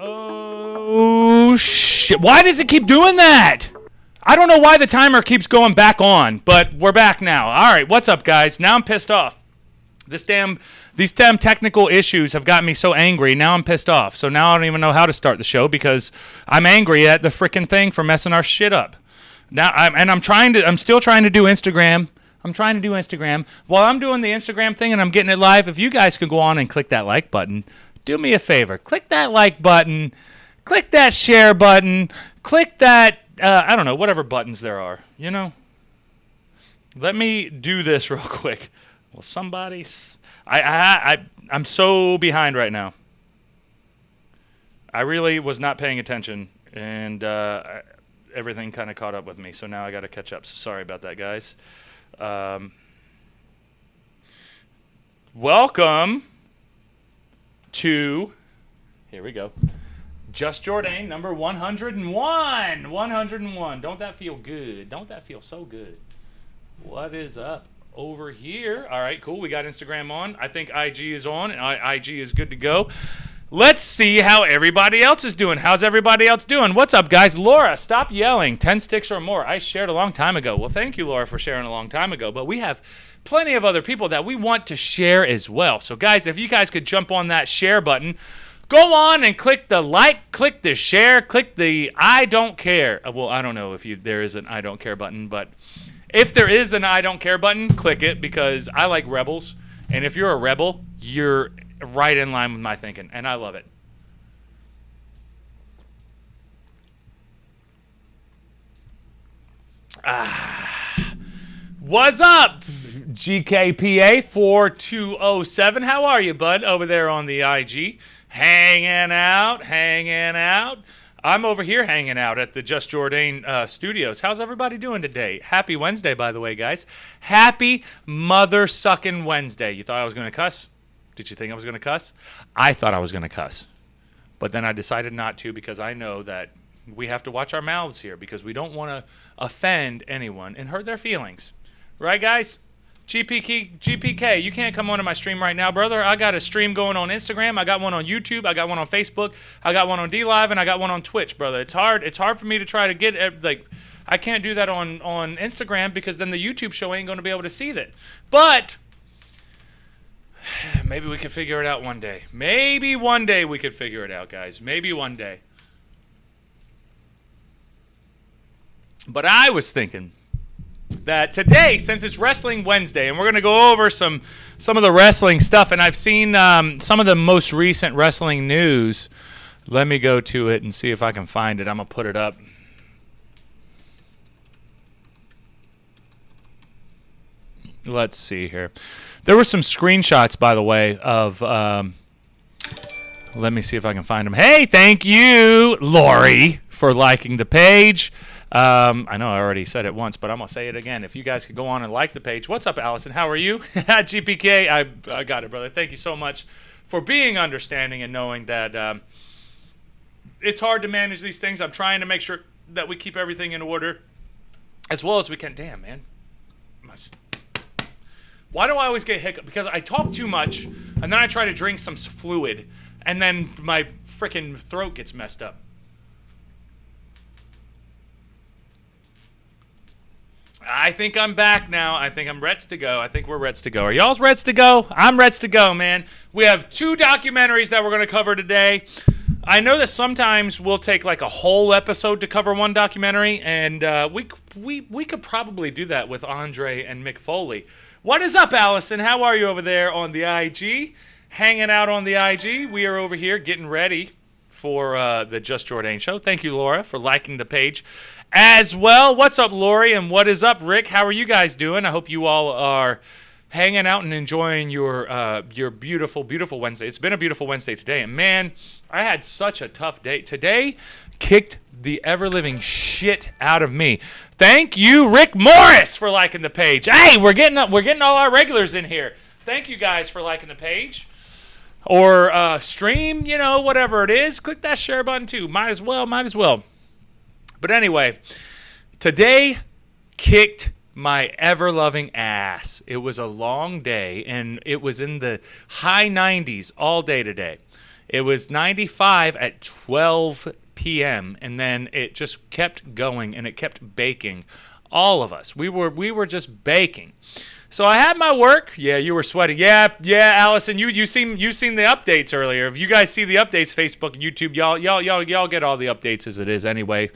Oh, shit. Why does it keep doing that? I don't know why the timer keeps going back on, but we're back now. All right, what's up, guys? Now I'm pissed off. These damn technical issues have got me so angry. Now I'm pissed off. So now I don't even know how to start the show because I'm angry at the freaking thing for messing our shit up. Now I'm still trying to do Instagram. I'm trying to do Instagram. While I'm doing the Instagram thing and I'm getting it live, if you guys could go on and click that like button, do me a favor. Click that like button. Click that share button. Click that, I don't know, whatever buttons there are, you know? Let me do this real quick. Well, I'm so behind right now. I really was not paying attention, and everything kind of caught up with me, so now I got to catch up. So sorry about that, guys. Welcome to, here we go, Just Jordane, number 101. 101. Don't that feel good? Don't that feel so good? What is up over here? All right, cool. We got Instagram on. I think IG is on, and IG is good to go. Let's see how everybody else is doing. How's everybody else doing? What's up, guys? Laura, stop yelling. 10 sticks or more. I shared a long time ago. Well, thank you, Laura, for sharing a long time ago. But we have plenty of other people that we want to share as well. So, guys, if you guys could jump on that share button, go on and click the like, click the share, click the I don't care. Well, I don't know if there is an I don't care button, but if there is an I don't care button, click it because I like rebels. And if you're a rebel, you're right in line with my thinking, and I love it. What's up, GKPA 4207? How are you, bud? Over there on the IG, hanging out. I'm over here hanging out at the Just Jordane studios. How's everybody doing today? Happy Wednesday, by the way, guys. Happy mother-sucking Wednesday. You thought I was going to cuss? Did you think I was going to cuss? I thought I was going to cuss. But then I decided not to because I know that we have to watch our mouths here because we don't want to offend anyone and hurt their feelings. Right, guys? GPK, you can't come onto my stream right now, brother. I got a stream going on Instagram. I got one on YouTube. I got one on Facebook. I got one on DLive, and I got one on Twitch, brother. It's hard for me to try to get, like, I can't do that on Instagram because then the YouTube show ain't going to be able to see that. But maybe we can figure it out one day. Maybe one day we could figure it out, guys. Maybe one day. But I was thinking that today, since it's Wrestling Wednesday, and we're going to go over some of the wrestling stuff, and I've seen some of the most recent wrestling news. Let me go to it and see if I can find it. I'm going to put it up. Let's see here. There were some screenshots, by the way, of let me see if I can find them. Hey, thank you, Lori, for liking the page. I know I already said it once, but I'm going to say it again. If you guys could go on and like the page. What's up, Allison? How are you? GPK, I got it, brother. Thank you so much for being understanding and knowing that it's hard to manage these things. I'm trying to make sure that we keep everything in order as well as we can. Damn, man. Why do I always get hiccup? Because I talk too much, and then I try to drink some fluid, and then my freaking throat gets messed up. I think I'm back now. I think I'm ready to go. I think we're ready to go. Are y'all ready to go? I'm ready to go, man. We have 2 documentaries that we're going to cover today. I know that sometimes we'll take like a whole episode to cover one documentary, and we could probably do that with Andre and Mick Foley. What is up, Allison? How are you over there on the IG? Hanging out on the IG. We are over here getting ready for the Just Jordane show. Thank you, Laura, for liking the page as well. What's up, Lori? And what is up, Rick? How are you guys doing? I hope you all are hanging out and enjoying your beautiful, beautiful Wednesday. It's been a beautiful Wednesday today. And, man, I had such a tough day. Today kicked the ever-living shit out of me. Thank you, Rick Morris, for liking the page. Hey, we're getting all our regulars in here. Thank you guys for liking the page. Or stream, you know, whatever it is. Click that share button too. Might as well. But anyway, today kicked my ever-loving ass. It was a long day, and it was in the high 90s all day today. It was 95 at 12 p.m. and then it just kept going and it kept baking. All of us, we were just baking. So I had my work. Yeah, you were sweating. Yeah, Allison, you seen the updates earlier. If you guys see the updates, Facebook and YouTube, y'all get all the updates as it is anyway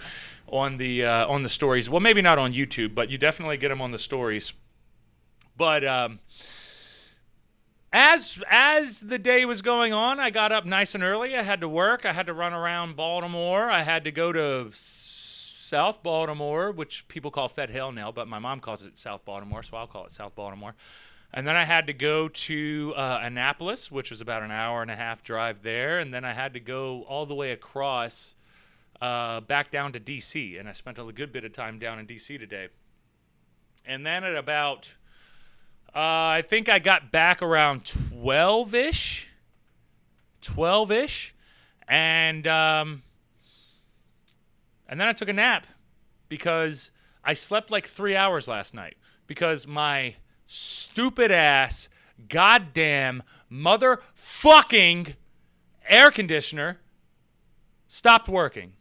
on the stories. Well, maybe not on YouTube, but you definitely get them on the stories. But as the day was going on, I got up nice and early. I had to work. I had to run around Baltimore. I had to go to South Baltimore, which people call Fed Hill now, but my mom calls it South Baltimore, so I'll call it South Baltimore. And then I had to go to Annapolis, which was about an hour and a half drive there. And then I had to go all the way across back down to D.C., and I spent a good bit of time down in D.C. today. And then at about, I think I got back around 12-ish, and then I took a nap because I slept like 3 hours last night because my stupid ass, goddamn, motherfucking air conditioner stopped working.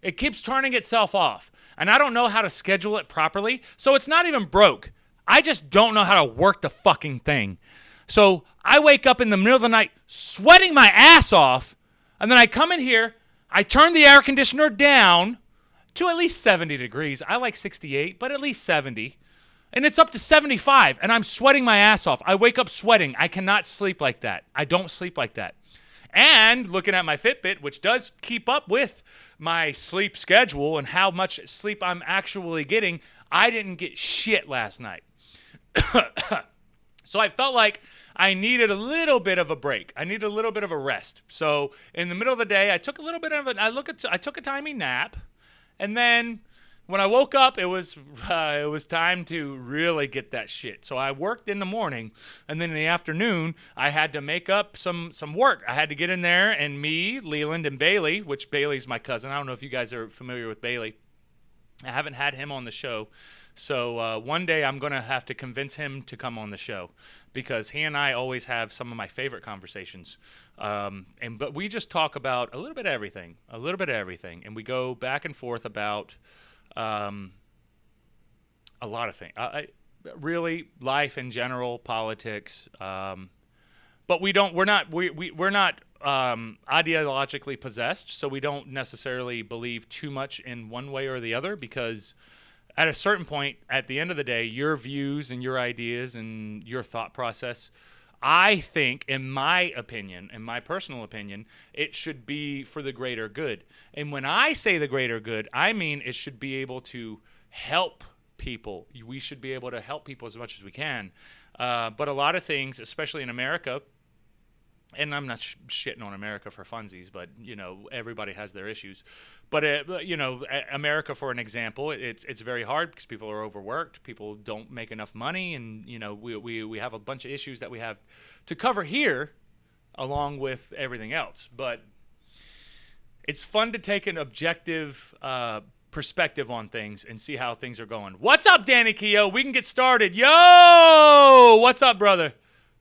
It keeps turning itself off, and I don't know how to schedule it properly, so it's not even broke. I just don't know how to work the fucking thing. So I wake up in the middle of the night sweating my ass off, and then I come in here, I turn the air conditioner down to at least 70 degrees. I like 68, but at least 70. And it's up to 75, and I'm sweating my ass off. I wake up sweating. I cannot sleep like that. I don't sleep like that. And looking at my Fitbit, which does keep up with my sleep schedule and how much sleep I'm actually getting, I didn't get shit last night. So I felt like I needed a little bit of a break. I needed a little bit of a rest. So in the middle of the day, I took a little bit of I took a timey nap. And then when I woke up, it was time to really get that shit. So I worked in the morning, and then in the afternoon, I had to make up some work. I had to get in there, and me, Leland, and Bailey, which Bailey's my cousin. I don't know if you guys are familiar with Bailey. I haven't had him on the show. So one day I'm going to have to convince him to come on the show because he and I always have some of my favorite conversations. But we just talk about a little bit of everything, and we go back and forth about a lot of things. Really, life in general, politics. But we're not ideologically possessed, so we don't necessarily believe too much in one way or the other because at a certain point, at the end of the day, your views and your ideas and your thought process, I think, in my opinion, in my personal opinion, it should be for the greater good. And when I say the greater good, I mean it should be able to help people. We should be able to help people as much as we can. But a lot of things, especially in America, and I'm not shitting on America for funsies, but, you know, everybody has their issues. But, you know, America, for an example, it's very hard because people are overworked. People don't make enough money. And, you know, we have a bunch of issues that we have to cover here along with everything else. But it's fun to take an objective perspective on things and see how things are going. What's up, Danny Keogh? We can get started. Yo! What's up, brother?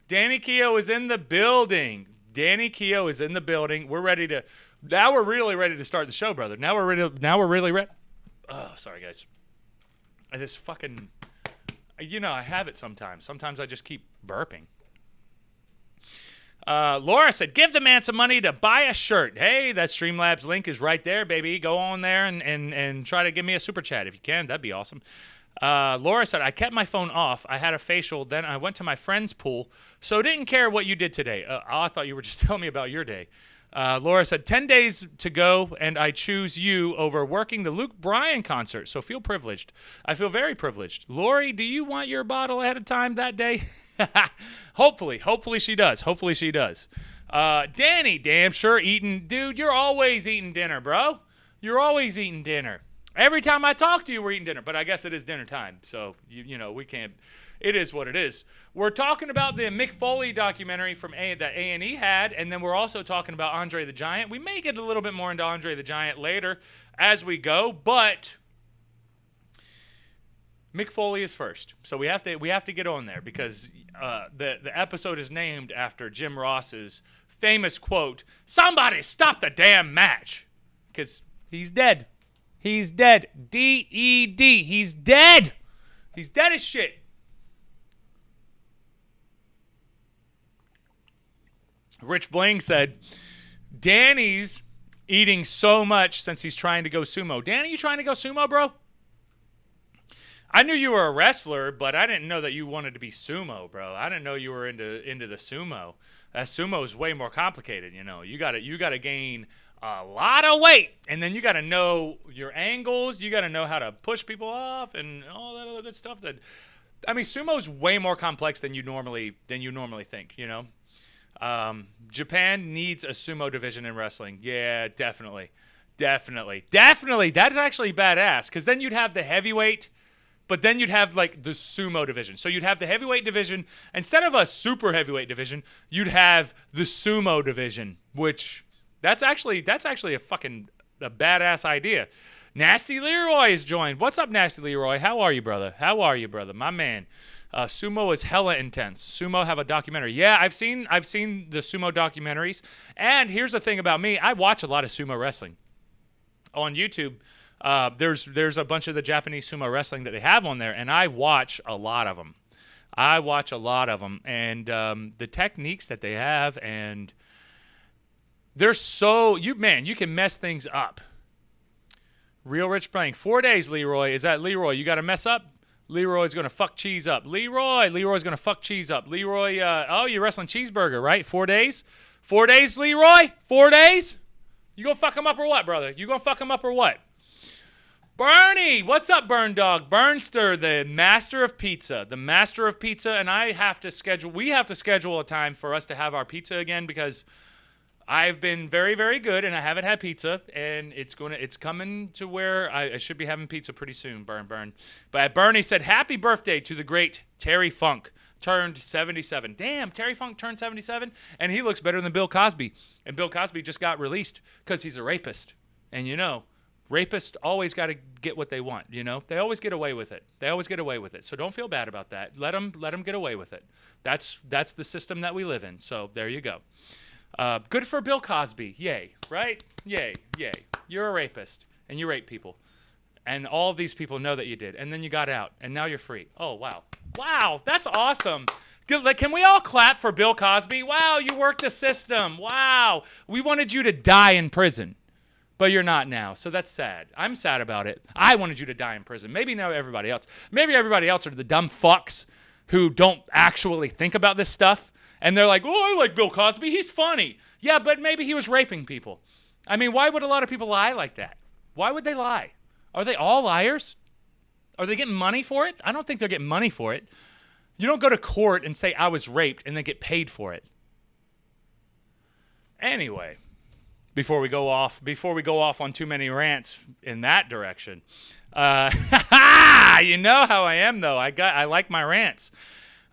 Danny Keogh is in the building. We're ready to. Now we're really ready to start the show, brother. Now we're really ready. Oh, sorry, guys. This fucking. You know, I have it sometimes. Sometimes I just keep burping. Laura said, give the man some money to buy a shirt. Hey, that Streamlabs link is right there, baby. Go on there and try to give me a super chat if you can. That'd be awesome. Laura said, I kept my phone off. I had a facial. Then I went to my friend's pool. So didn't care what you did today. I thought you were just telling me about your day. Laura said, 10 days to go, and I choose you over working the Luke Bryan concert. So feel privileged. I feel very privileged. Lori, do you want your bottle ahead of time that day? Hopefully she does. Danny, damn sure eating. Dude, you're always eating dinner, bro. You're always eating dinner. Every time I talk to you, we're eating dinner, but I guess it is dinner time, so, you know, we can't, it is what it is. We're talking about the Mick Foley documentary from that A&E had, and then we're also talking about Andre the Giant. We may get a little bit more into Andre the Giant later as we go, but Mick Foley is first, so we have to get on there because the episode is named after Jim Ross's famous quote, "Somebody stop the damn match," because he's dead. He's dead. D-E-D. He's dead. He's dead as shit. Rich Bling said, Danny's eating so much since he's trying to go sumo. Danny, you trying to go sumo, bro? I knew you were a wrestler, but I didn't know that you wanted to be sumo, bro. I didn't know you were into the sumo. That sumo is way more complicated, you know. You gotta gain a lot of weight, and then you gotta know your angles. You gotta know how to push people off and all that other good stuff. Sumo is way more complex than you normally think, you know. Japan needs a sumo division in wrestling. Yeah, definitely. That is actually badass, because then you'd have the heavyweight, but then you'd have like the sumo division. So you'd have the heavyweight division instead of a super heavyweight division. You'd have the sumo division, which that's actually a fucking badass idea. Nasty Leroy is joined. What's up, Nasty Leroy? How are you, brother? My man. Sumo is hella intense. Sumo have a documentary. Yeah, I've seen the sumo documentaries. And here's the thing about me: I watch a lot of sumo wrestling on YouTube. There's a bunch of the Japanese sumo wrestling that they have on there, and I watch a lot of them. And the techniques that they have, and they're so you can mess things up. Real Rich playing 4 days. Leroy, is that Leroy? You got to mess up. Leroy's gonna fuck cheese up. Leroy's gonna fuck cheese up. Leroy, you're wrestling cheeseburger, right? 4 days. 4 days, Leroy. 4 days. You gonna fuck him up or what, brother? You gonna fuck him up or what? Bernie, what's up, Burn Dog? Burnster, the master of pizza. And we have to schedule a time for us to have our pizza again, because I've been very, very good, and I haven't had pizza, and it's coming to where I should be having pizza pretty soon. Burn. But Bernie said, happy birthday to the great Terry Funk. Turned 77. Damn, Terry Funk turned 77, and he looks better than Bill Cosby. And Bill Cosby just got released because he's a rapist. And you know, rapists always got to get what they want, you know? They always get away with it. So don't feel bad about that. Let them get away with it. That's the system that we live in. So there you go. Good for Bill Cosby. Yay, right? Yay. You're a rapist, and you rape people. And all of these people know that you did. And then you got out, and now you're free. Oh, wow. Wow, that's awesome. Good. Can we all clap for Bill Cosby? Wow, you worked the system. Wow. We wanted you to die in prison, but you're not now. So that's sad. I'm sad about it. I wanted you to die in prison. Maybe not everybody else. Maybe everybody else are the dumb fucks who don't actually think about this stuff. And they're like, oh, I like Bill Cosby. He's funny. Yeah, but maybe he was raping people. I mean, why would a lot of people lie like that? Why would they lie? Are they all liars? Are they getting money for it? I don't think they're getting money for it. You don't go to court and say I was raped and then get paid for it. Anyway, before we go off on too many rants in that direction, you know how I am though. I like my rants.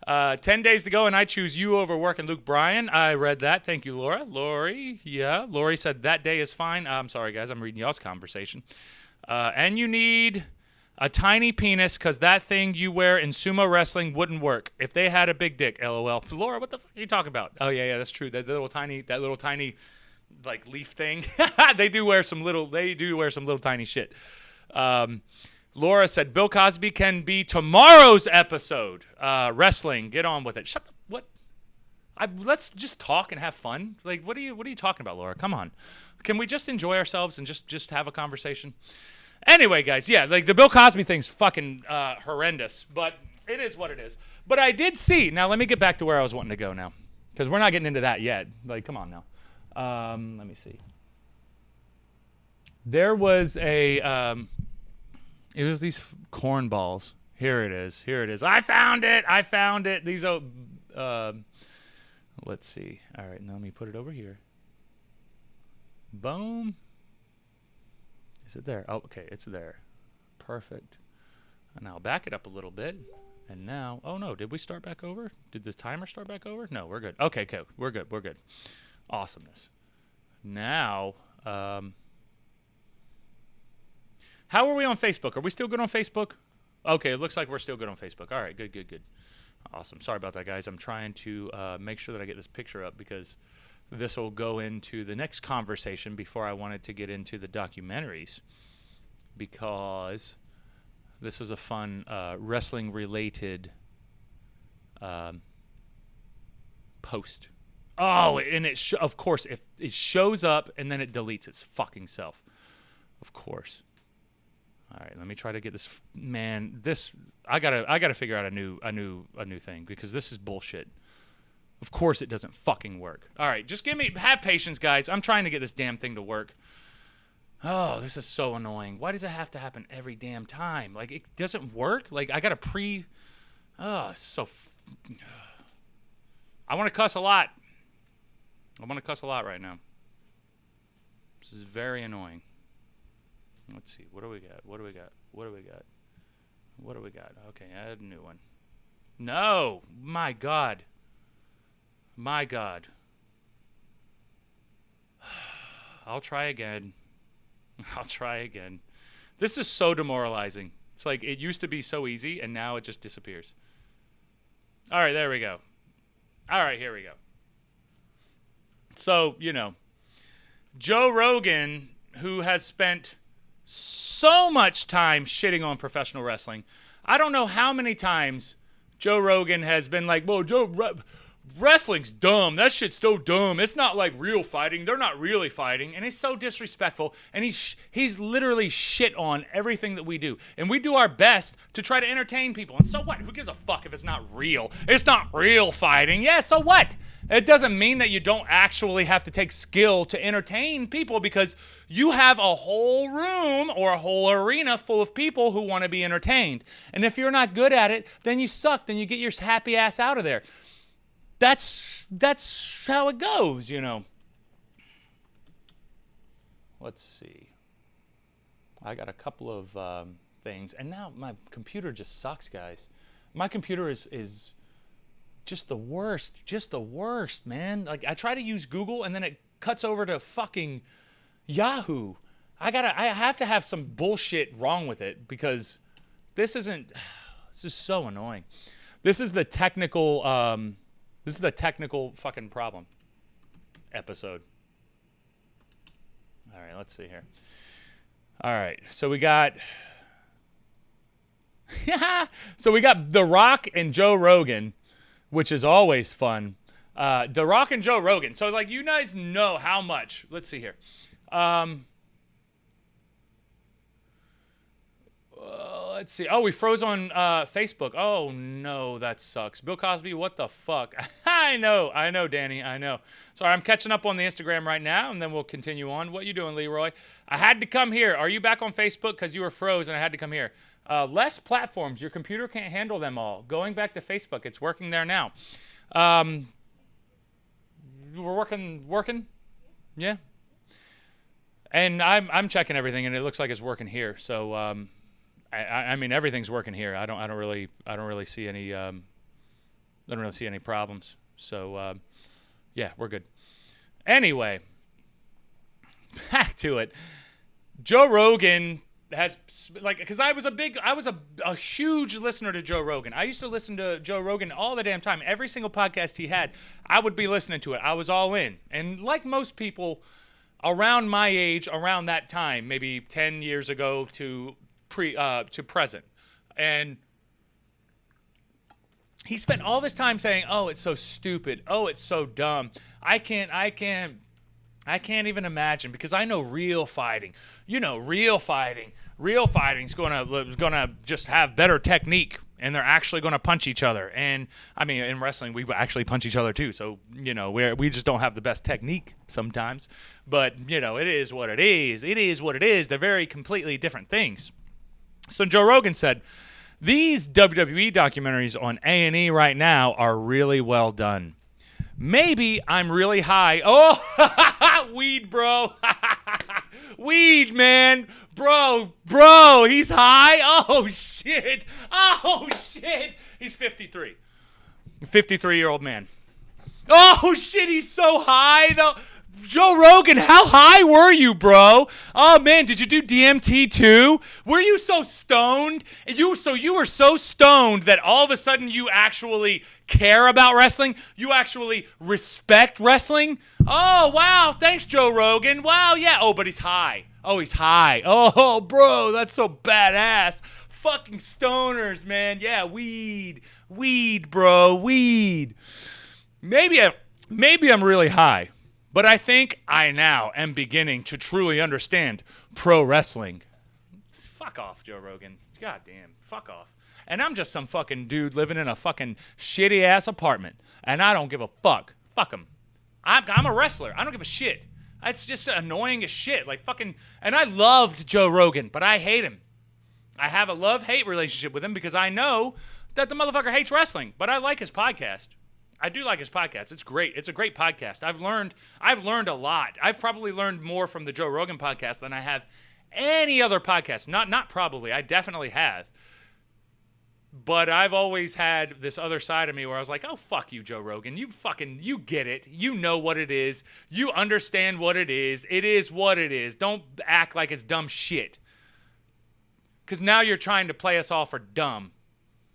10 days to go, and I choose you over Work and Luke Bryan. I read that. Thank you, Laura. Lori said that day is fine. I'm sorry, guys. I'm reading y'all's conversation. And you need a tiny penis, because that thing you wear in sumo wrestling wouldn't work if they had a big dick. LOL. Laura, what the fuck are you talking about? Oh yeah, that's true. That little tiny like leaf thing. They do wear some little tiny shit. Laura said Bill Cosby can be tomorrow's episode. Wrestling, get on with it. Shut up. What? Let's just talk and have fun. Like, what are you talking about, Laura? Come on. Can we just enjoy ourselves and just have a conversation? Anyway, guys, yeah, like the Bill Cosby thing's fucking horrendous, but it is what it is. But I did see. Now let me get back to where I was wanting to go now, because we're not getting into that yet. Like, come on now. Let me see. There was a. It was these cornballs. Here it is. I found it. These let's see. All right, now let me put it over here. Boom. Is it there? Oh, okay, it's there. Perfect. And I'll back it up a little bit. And now, oh no, did we start back over? Did the timer start back over? No, we're good. Okay, cool. We're good. Awesomeness. Now, how are we on Facebook? Are we still good on Facebook? Okay, it looks like we're still good on Facebook. All right, good. Awesome. Sorry about that, guys. I'm trying to make sure that I get this picture up, because this will go into the next conversation before I wanted to get into the documentaries, because this is a fun wrestling-related post. Oh, and of course, if it shows up and then it deletes its fucking self. Of course. All right, let me try to get this. Man, I gotta figure out a new thing, because this is bullshit. Of course it doesn't fucking work. All right, just have patience, guys. I'm trying to get this damn thing to work. Oh, this is so annoying. Why does it have to happen every damn time? Like, it doesn't work? Like, I gotta I want to cuss a lot. I want to cuss a lot right now. This is very annoying. Let's see. What do we got? Okay, add a new one. No! My God. I'll try again. This is so demoralizing. It's like, it used to be so easy, and now it just disappears. All right, there we go. All right, here we go. So, Joe Rogan, who has spent so much time shitting on professional wrestling. I don't know how many times Joe Rogan has been like, "Well, wrestling's dumb. That shit's so dumb. It's not like real fighting. They're not really fighting." And he's so disrespectful. And he's literally shit on everything that we do. And we do our best to try to entertain people. And so what? Who gives a fuck if it's not real? It's not real fighting. Yeah, so what? It doesn't mean that you don't actually have to take skill to entertain people, because you have a whole room or a whole arena full of people who want to be entertained. And if you're not good at it, then you suck. Then you get your happy ass out of there. That's how it goes, Let's see. I got a couple of things, and now my computer just sucks, guys. My computer is just the worst, man. Like, I try to use Google, and then it cuts over to fucking Yahoo. I have to have some bullshit wrong with it, because this is so annoying. This is the technical fucking problem episode. All right, let's see here. All right, so we got The Rock and Joe Rogan, which is always fun. The Rock and Joe Rogan. So, like, you guys know how much. Let's see here. Let's see. Oh, we froze on Facebook. Oh, no, that sucks. Bill Cosby, what the fuck? I know, Danny, I know. Sorry, I'm catching up on the Instagram right now, and then we'll continue on. What you doing, Leroy? I had to come here. Are you back on Facebook? Because you were froze, and I had to come here. Less platforms. Your computer can't handle them all. Going back to Facebook. It's working there now. We're working? Yeah? And I'm checking everything, and it looks like it's working here. So, I mean, everything's working here. I don't really see any problems. So, yeah, we're good. Anyway, back to it. Joe Rogan has, like, because I was a huge listener to Joe Rogan. I used to listen to Joe Rogan all the damn time. Every single podcast he had, I would be listening to it. I was all in. And like most people around my age, around that time, maybe 10 years ago to present, and he spent all this time saying, "Oh, it's so stupid. Oh, it's so dumb. I can't even imagine, because I know real fighting. Real fighting's gonna just have better technique, and they're actually gonna punch each other. And I mean, in wrestling, we actually punch each other too. So we just don't have the best technique sometimes. But it is what it is. It is what it is. They're very completely different things." So Joe Rogan said, "These WWE documentaries on A&E right now are really well done. Maybe I'm really high." Oh, weed, bro. Weed, man. Bro, he's high. Oh, shit. He's 53. 53-year-old man. Oh, shit, he's so high, though. Joe Rogan, how high were you, bro? Oh man, did you do DMT too? Were you so stoned? You were so stoned that all of a sudden you actually care about wrestling? You actually respect wrestling? Oh wow, thanks Joe Rogan. Wow, yeah. Oh, but he's high. Oh, he's high. Oh, bro, that's so badass. Fucking stoners, man. Yeah, weed, bro, weed. Maybe I'm really high. But I think I now am beginning to truly understand pro wrestling. Fuck off, Joe Rogan. God damn, fuck off. And I'm just some fucking dude living in a fucking shitty ass apartment. And I don't give a fuck. Fuck him. I'm a wrestler. I don't give a shit. It's just annoying as shit. Like fucking. And I loved Joe Rogan, but I hate him. I have a love-hate relationship with him because I know that the motherfucker hates wrestling. But I like his podcast. I do like his podcast. It's great. It's a great podcast. I've learned a lot. I've probably learned more from the Joe Rogan podcast than I have any other podcast. Not probably. I definitely have. But I've always had this other side of me where I was like, oh, fuck you, Joe Rogan. You get it. You know what it is. You understand what it is. It is what it is. Don't act like it's dumb shit. Because now you're trying to play us all for dumb.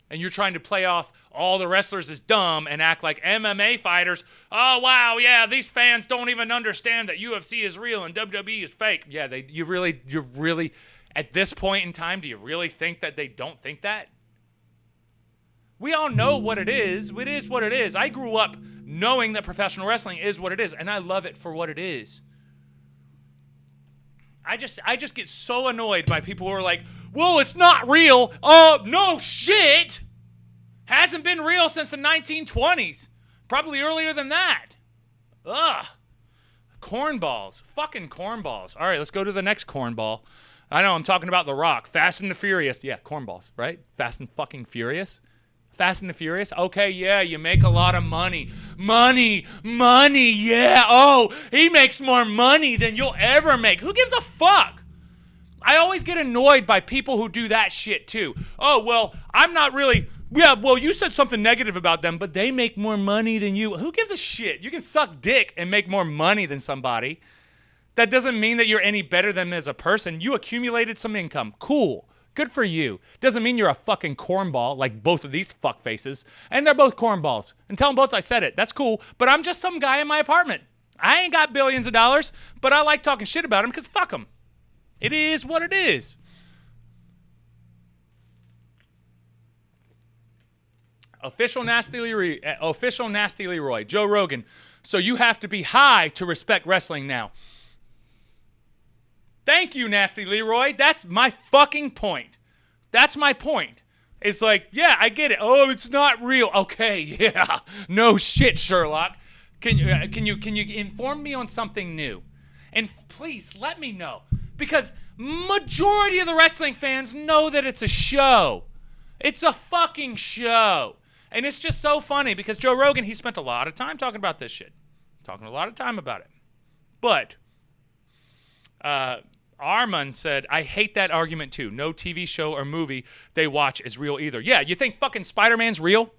And you're trying to play off all the wrestlers as dumb and act like MMA fighters. Oh, wow, yeah, these fans don't even understand that UFC is real and WWE is fake. Yeah, you're really, at this point in time, do you really think that they don't think that? We all know what it is. It is what it is. I grew up knowing that professional wrestling is what it is, and I love it for what it is. I just get so annoyed by people who are like, well, it's not real. Oh, no shit. Hasn't been real since the 1920s. Probably earlier than that. Ugh. Cornballs. Fucking cornballs. All right, let's go to the next cornball. I know, I'm talking about The Rock. Fast and the Furious. Yeah, cornballs, right? Fast and fucking Furious. Fast and the Furious? Okay, yeah, you make a lot of money. Money, yeah. Oh, he makes more money than you'll ever make. Who gives a fuck? I always get annoyed by people who do that shit too. Oh, well, I'm not really... Yeah, well, you said something negative about them, but they make more money than you. Who gives a shit? You can suck dick and make more money than somebody. That doesn't mean that you're any better than them as a person. You accumulated some income. Cool. Good for you. Doesn't mean you're a fucking cornball like both of these fuckfaces. And they're both cornballs. And tell them both I said it. That's cool. But I'm just some guy in my apartment. I ain't got billions of dollars, but I like talking shit about them because fuck them. It is what it is. Official Nasty Leroy. Joe Rogan. So you have to be high to respect wrestling now. Thank you, Nasty Leroy. That's my fucking point. That's my point. It's like, yeah, I get it. Oh, it's not real. Okay, yeah. No shit, Sherlock. Can you inform me on something new? And please let me know. Because majority of the wrestling fans know that it's a show. It's a fucking show. And it's just so funny because Joe Rogan, he spent a lot of time talking about this shit. Talking a lot of time about it. But Armand said, I hate that argument too. No TV show or movie they watch is real either. Yeah, you think fucking Spider-Man's real?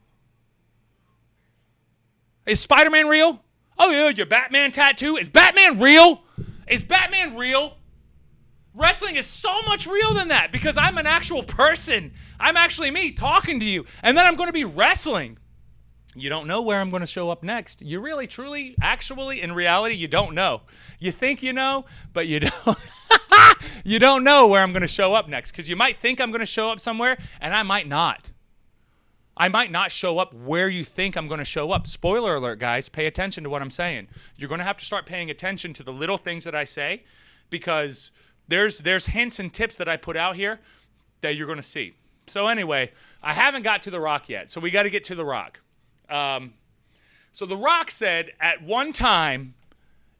Is Spider-Man real? Oh yeah, your Batman tattoo? Is Batman real? Is Batman real? Wrestling is so much real than that because I'm an actual person. I'm actually me talking to you. And then I'm going to be wrestling. You don't know where I'm going to show up next. You really, truly, actually, in reality, you don't know. You think you know, but you don't. You don't know where I'm going to show up next because you might think I'm going to show up somewhere and I might not. I might not show up where you think I'm going to show up. Spoiler alert, guys. Pay attention to what I'm saying. You're going to have to start paying attention to the little things that I say because there's hints and tips that I put out here that you're going to see. So anyway, I haven't got to The Rock yet, so we got to get to The Rock. So The Rock said at one time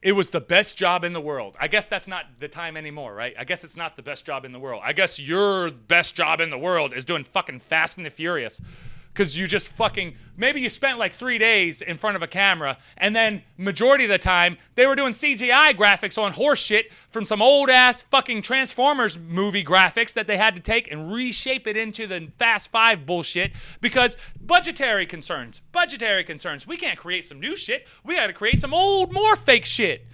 it was the best job in the world. I guess that's not the time anymore, right? I guess it's not the best job in the world. I guess your best job in the world is doing fucking Fast and the Furious. Because you just fucking, maybe you spent like 3 days in front of a camera, and then majority of the time, they were doing CGI graphics on horse shit from some old-ass fucking Transformers movie graphics that they had to take and reshape it into the Fast 5 bullshit because budgetary concerns. We can't create some new shit. We gotta create some old, more fake shit.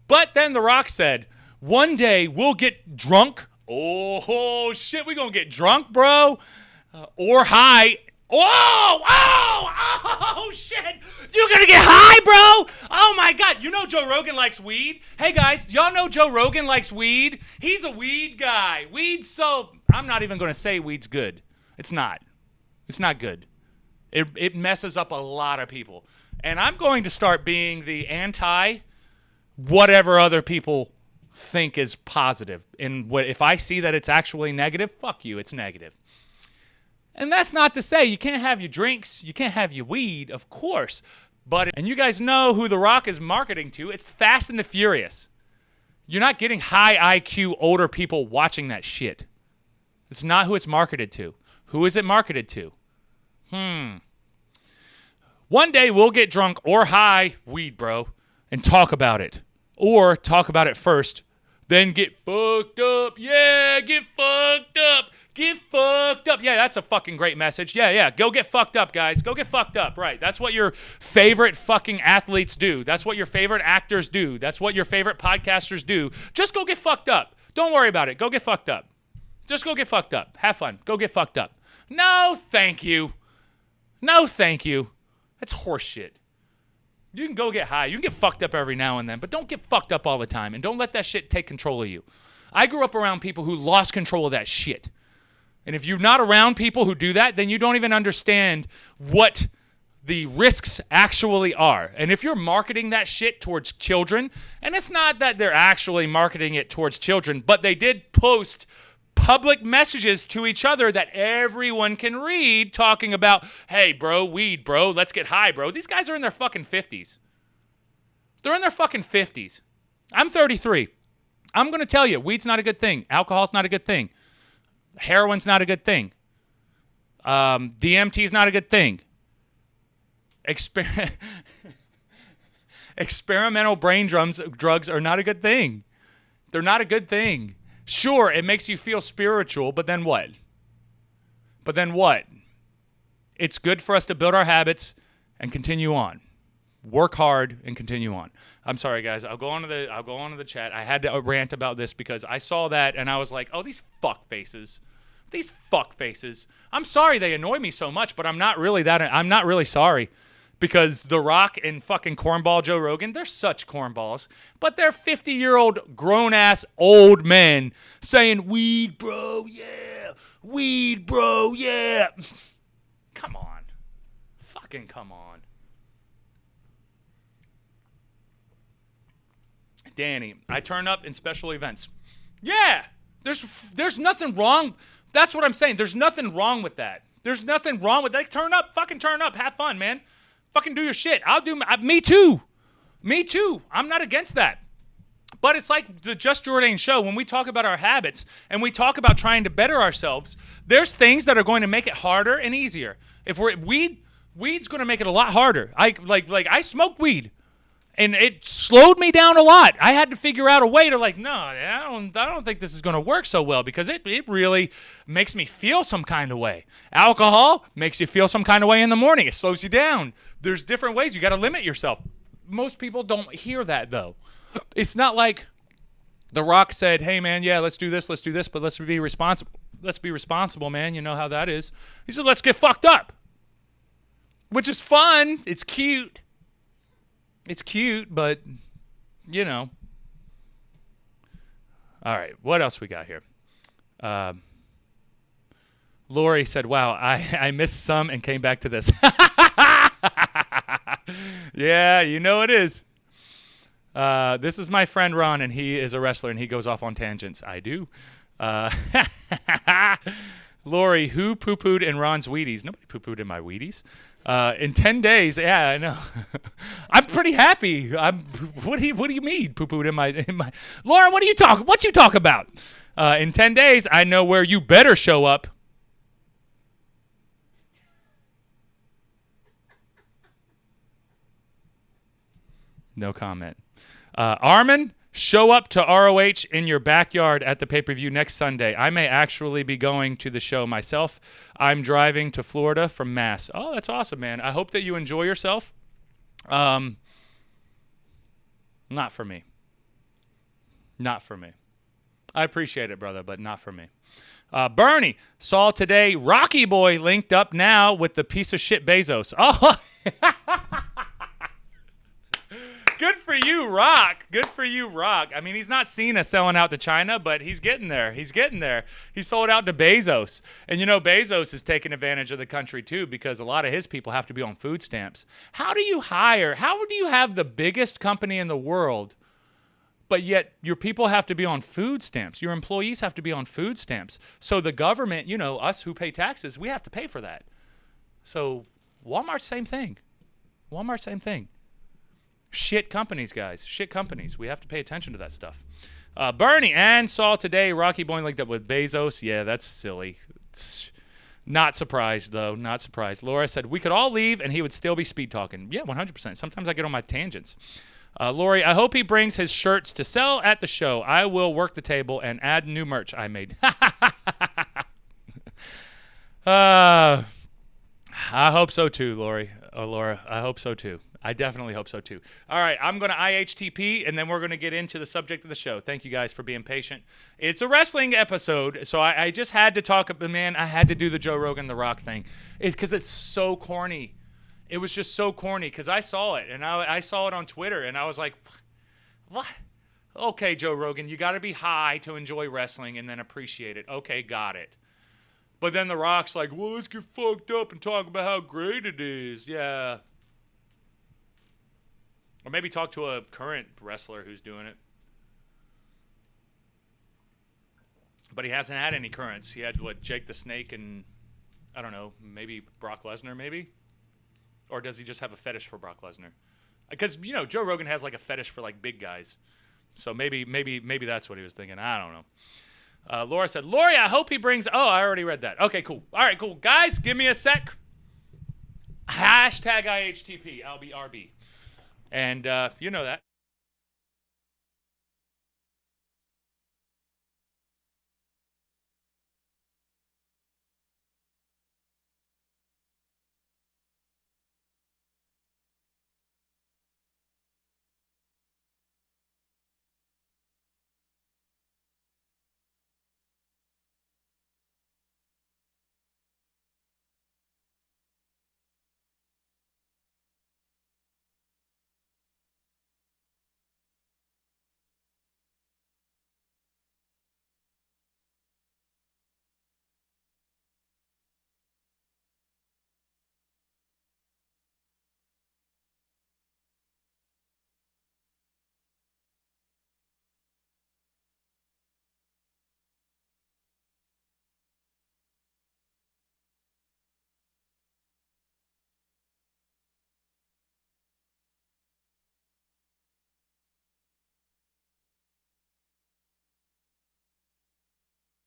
But then The Rock said, one day we'll get drunk. Oh, shit, we gonna get drunk, bro. Or high. Oh, shit. You're gonna get high, bro. Oh, my God. You know Joe Rogan likes weed? Hey, guys, y'all know Joe Rogan likes weed? He's a weed guy. I'm not even gonna say weed's good. It's not. It's not good. It messes up a lot of people. And I'm going to start being the anti whatever other people think is positive. And if I see that it's actually negative, fuck you, it's negative. And that's not to say you can't have your drinks, you can't have your weed, of course. And you guys know who The Rock is marketing to. It's Fast and the Furious. You're not getting high IQ older people watching that shit. It's not who it's marketed to. Who is it marketed to? One day we'll get drunk or high, weed, bro, and talk about it. Or talk about it first, then get fucked up. Yeah, get fucked up. Get fucked up. Yeah, that's a fucking great message. Yeah. Go get fucked up, guys. Go get fucked up. Right. That's what your favorite fucking athletes do. That's what your favorite actors do. That's what your favorite podcasters do. Just go get fucked up. Don't worry about it. Go get fucked up. Just go get fucked up. Have fun. Go get fucked up. No, thank you. No, thank you. That's horseshit. You can go get high. You can get fucked up every now and then, but don't get fucked up all the time, and don't let that shit take control of you. I grew up around people who lost control of that shit. And if you're not around people who do that, then you don't even understand what the risks actually are. And if you're marketing that shit towards children, and it's not that they're actually marketing it towards children, but they did post public messages to each other that everyone can read talking about, hey, bro, weed, bro, let's get high, bro. These guys are in their fucking 50s. They're in their fucking 50s. I'm 33. I'm going to tell you, weed's not a good thing. Alcohol's not a good thing. Heroin's not a good thing. DMT's not a good thing. Experimental brain drugs are not a good thing. They're not a good thing. Sure, it makes you feel spiritual, but then what? It's good for us to build our habits and continue on. Work hard and continue on. I'm sorry, guys. I'll go on to the chat. I had to rant about this because I saw that and I was like, oh, these fuck faces. These fuck faces. I'm sorry they annoy me so much, but I'm not really sorry. Because The Rock and fucking cornball Joe Rogan, they're such cornballs. But they're 50-year-old grown-ass old men saying, weed, bro, yeah. Weed, bro, yeah. Come on. Fucking come on. Danny, I turn up in special events. Yeah. There's nothing wrong. That's what I'm saying. There's nothing wrong with that. There's nothing wrong with that. Turn up. Fucking turn up. Have fun, man. Fucking do your shit. Me too. I'm not against that. But it's like the Just Jordane show. When we talk about our habits and we talk about trying to better ourselves, there's things that are going to make it harder and easier. If weed's going to make it a lot harder. I smoked weed, and it slowed me down a lot. I had to figure out a way to I don't think this is going to work so well because it really makes me feel some kind of way. Alcohol makes you feel some kind of way in the morning. It slows you down. There's different ways. You got to limit yourself. Most people don't hear that, though. It's not like The Rock said, hey, man, yeah, let's do this, but let's be responsible. Let's be responsible, man. You know how that is. He said, let's get fucked up, which is fun. It's cute. But, you know. All right, what else we got here? Lori said, wow, I missed some and came back to this. Yeah, you know it is. This is my friend Ron, and he is a wrestler, and he goes off on tangents. I do. Lori, who poo-pooed in Ron's Wheaties? Nobody poo-pooed in my Wheaties. In 10 days, yeah, I know. I'm pretty happy. What do you mean, poo-pooed in my? Laura, what you talk about? In 10 days, I know where you better show up. No comment. Armin, show up to ROH in your backyard at the pay-per-view next Sunday. I may actually be going to the show myself. I'm driving to Florida from Mass. Oh, that's awesome, man. I hope that you enjoy yourself. Not for me. Not for me. I appreciate it, brother, but not for me. Bernie saw today Rocky Boy linked up now with the piece of shit Bezos. Oh, good for you, Rock. Good for you, Rock. I mean, he's not seen us selling out to China, but he's getting there. He's getting there. He sold out to Bezos. And, you know, Bezos is taking advantage of the country, too, because a lot of his people have to be on food stamps. How do you have the biggest company in the world, but yet your people have to be on food stamps? Your employees have to be on food stamps. So the government, you know, us who pay taxes, we have to pay for that. So Walmart, same thing. Walmart, same thing. Shit companies, guys. Shit companies. We have to pay attention to that stuff. Bernie and saw today Rocky Boy linked up with Bezos. Yeah, that's silly. Not surprised, though. Not surprised. Laura said, we could all leave and he would still be speed talking. Yeah, 100%. Sometimes I get on my tangents. Lori, I hope he brings his shirts to sell at the show. I will work the table and add new merch I made. I hope so too, Lori. Oh, Laura, I hope so too. I definitely hope so too. All right, I'm going to IHTP, and then we're going to get into the subject of the show. Thank you guys for being patient. It's a wrestling episode, so I just had to talk, man, I had to do the Joe Rogan The Rock thing. It's because it's so corny. It was just so corny because I saw it, and I saw it on Twitter, and I was like, what? Okay, Joe Rogan, you got to be high to enjoy wrestling and then appreciate it. Okay, got it. But then The Rock's like, well, let's get fucked up and talk about how great it is. Yeah. Or maybe talk to a current wrestler who's doing it. But he hasn't had any currents. He had, Jake the Snake and, I don't know, maybe Brock Lesnar, maybe? Or does he just have a fetish for Brock Lesnar? Because, you know, Joe Rogan has, like, a fetish for, like, big guys. So maybe that's what he was thinking. I don't know. Laura said, Lori, I hope he brings... Oh, I already read that. Okay, cool. All right, cool. Guys, give me a sec. Hashtag IHTP. I'll be RB. And you know that.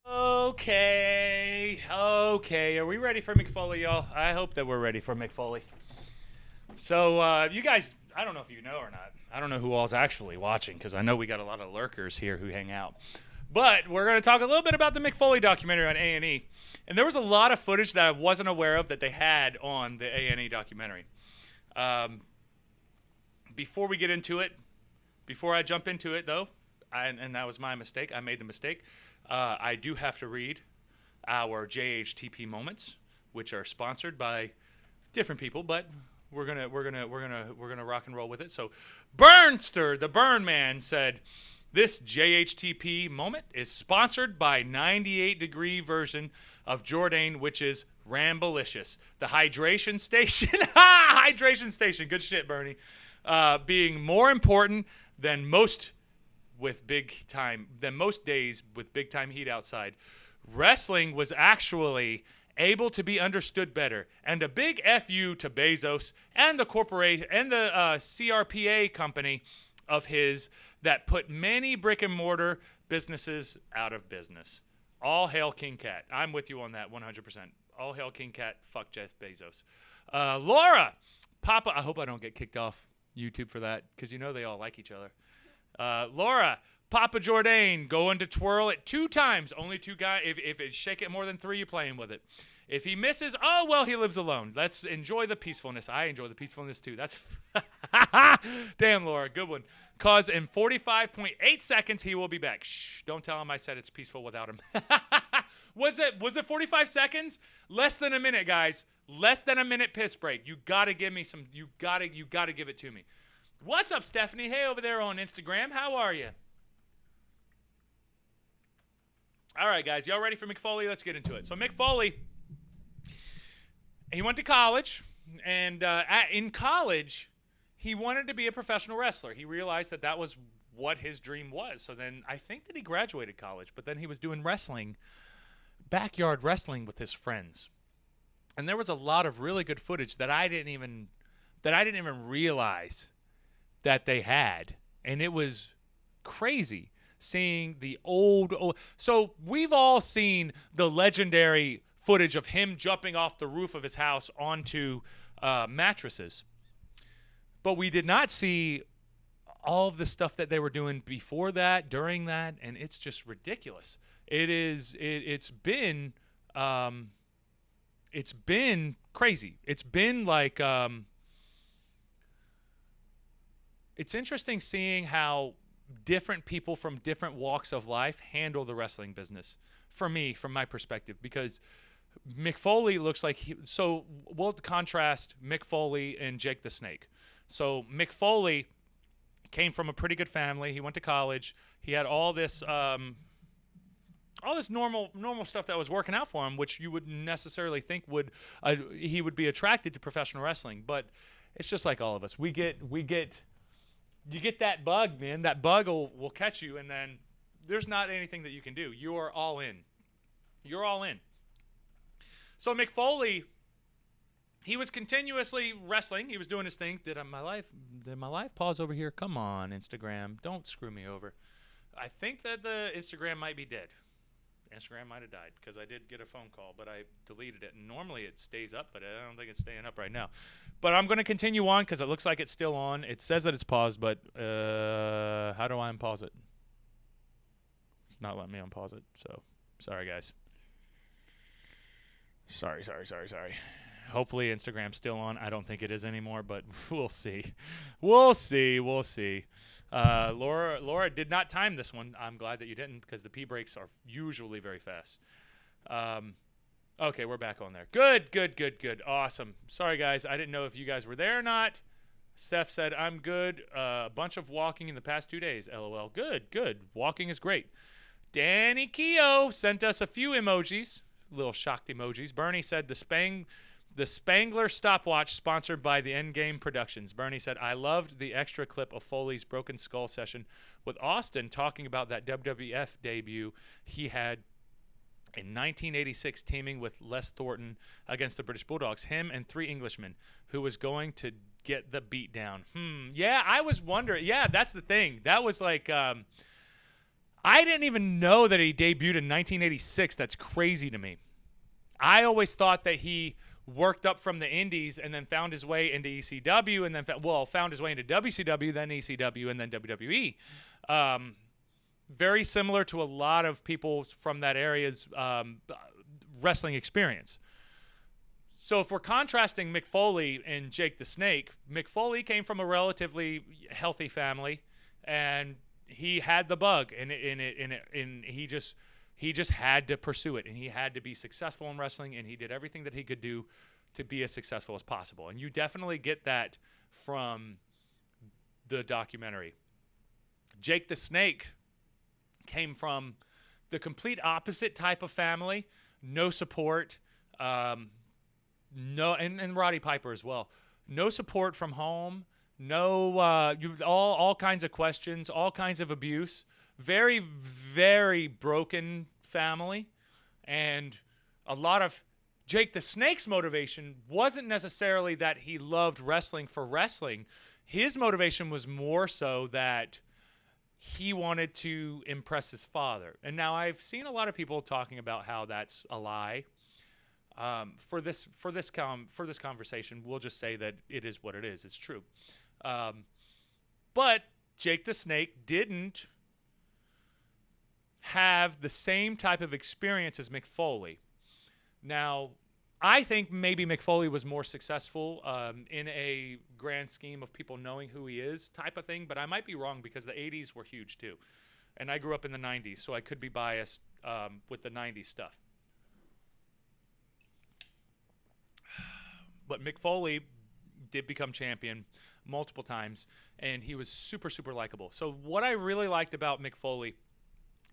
Okay. Are we ready for Mick Foley, y'all? I hope that we're ready for Mick Foley. So, you guys, I don't know if you know or not. I don't know who all's actually watching because I know we got a lot of lurkers here who hang out. But we're going to talk a little bit about the Mick Foley documentary on A&E. And there was a lot of footage that I wasn't aware of that they had on the A&E documentary. Before we get into it, before I jump into it, though, and that was my mistake. I made the mistake. I do have to read our JHTP moments, which are sponsored by different people, but we're gonna rock and roll with it. So, Burnster, the Burn Man, said this JHTP moment is sponsored by 98 degree version of Jordane, which is Rambalicious, the hydration station. Hydration station, good shit, Bernie. Being more important than most days with big time heat outside. Wrestling was actually able to be understood better, and a big FU to Bezos and the corporation and the CRPA company of his that put many brick and mortar businesses out of business. All hail King Cat. I'm with you on that 100%. All hail King Cat. Fuck Jeff Bezos. Laura, Papa. I hope I don't get kicked off YouTube for that because you know they all like each other. Laura, Papa Jordane going to twirl it 2 times. Only 2 guys. If it shake it more than 3, you're playing with it. If he misses, oh, well, he lives alone. Let's enjoy the peacefulness. I enjoy the peacefulness, too. That's damn, Laura. Good one. Because in 45.8 seconds, he will be back. Shh. Don't tell him I said it's peaceful without him. Was it 45 seconds? Less than a minute, guys. Less than a minute piss break. You got to give me some. You got to give it to me. What's up, Stephanie? Hey, over there on Instagram. How are you? All right, guys. Y'all ready for Mick Foley? Let's get into it. So Mick Foley, he went to college, and in college, he wanted to be a professional wrestler. He realized that was what his dream was. So then I think that he graduated college, but then he was doing wrestling, backyard wrestling with his friends. And there was a lot of really good footage that I didn't even realize that they had. And it was crazy seeing the old. So we've all seen the legendary footage of him jumping off the roof of his house onto mattresses. But we did not see all of the stuff that they were doing before that, during that, and it's just ridiculous. It's been crazy. It's been like it's interesting seeing how different people from different walks of life handle the wrestling business. For me, from my perspective, because Mick Foley looks like so we'll contrast Mick Foley and Jake the Snake. So Mick Foley came from a pretty good family. He went to college. He had all this normal stuff that was working out for him, which you would necessarily think he would be attracted to professional wrestling. But it's just like all of us. You get that bug, man. That bug will catch you, and then there's not anything that you can do. You're all in. You're all in. So Mick Foley, he was continuously wrestling. He was doing his thing. Did my life pause over here? Come on, Instagram. Don't screw me over. I think that the Instagram might be dead. Instagram might have died because I did get a phone call, but I deleted it. And normally it stays up, but I don't think it's staying up right now. But I'm going to continue on because it looks like it's still on. It says that it's paused, but how do I unpause it? It's not letting me unpause it, so sorry, guys. Sorry. Hopefully Instagram's still on. I don't think it is anymore, but we'll see. We'll see. Laura did not time this one. I'm glad that you didn't because the pee breaks are usually very fast. Okay, we're back on there. Good. Awesome. Sorry, guys. I didn't know if you guys were there or not. Steph said, I'm good. A bunch of walking in the past 2 days. LOL. Good. Walking is great. Danny Keogh sent us a few emojis. Little shocked emojis. Bernie said the Spangler stopwatch sponsored by the Endgame Productions. Bernie said, I loved the extra clip of Foley's Broken Skull session with Austin talking about that WWF debut he had in 1986 teaming with Les Thornton against the British Bulldogs, him and 3 Englishmen, who was going to get the beat down. Yeah, I was wondering. Yeah, that's the thing. That was like I didn't even know that he debuted in 1986. That's crazy to me. I always thought that he worked up from the Indies and then found his way into ECW and then found his way into WCW, then ECW, and then WWE. Very similar to a lot of people from that area's wrestling experience. So if we're contrasting Mick Foley and Jake the Snake, Mick Foley came from a relatively healthy family, and he had the bug, and he just had to pursue it, and he had to be successful in wrestling, and he did everything that he could do to be as successful as possible. And you definitely get that from the documentary. Jake the Snake came from the complete opposite type of family, no support, and Roddy Piper as well. No support from home, all kinds of questions, all kinds of abuse. Very, very broken family. And a lot of Jake the Snake's motivation wasn't necessarily that he loved wrestling for wrestling. His motivation was more so that he wanted to impress his father. And now I've seen a lot of people talking about how that's a lie. For this conversation, we'll just say that it is what it is. It's true. But Jake the Snake didn't have the same type of experience as Mick Foley. Now, I think maybe Mick Foley was more successful in a grand scheme of people knowing who he is type of thing, but I might be wrong because the 80s were huge too. And I grew up in the 90s, so I could be biased with the 90s stuff. But Mick Foley did become champion multiple times, and he was super, super likable. So what I really liked about Mick Foley,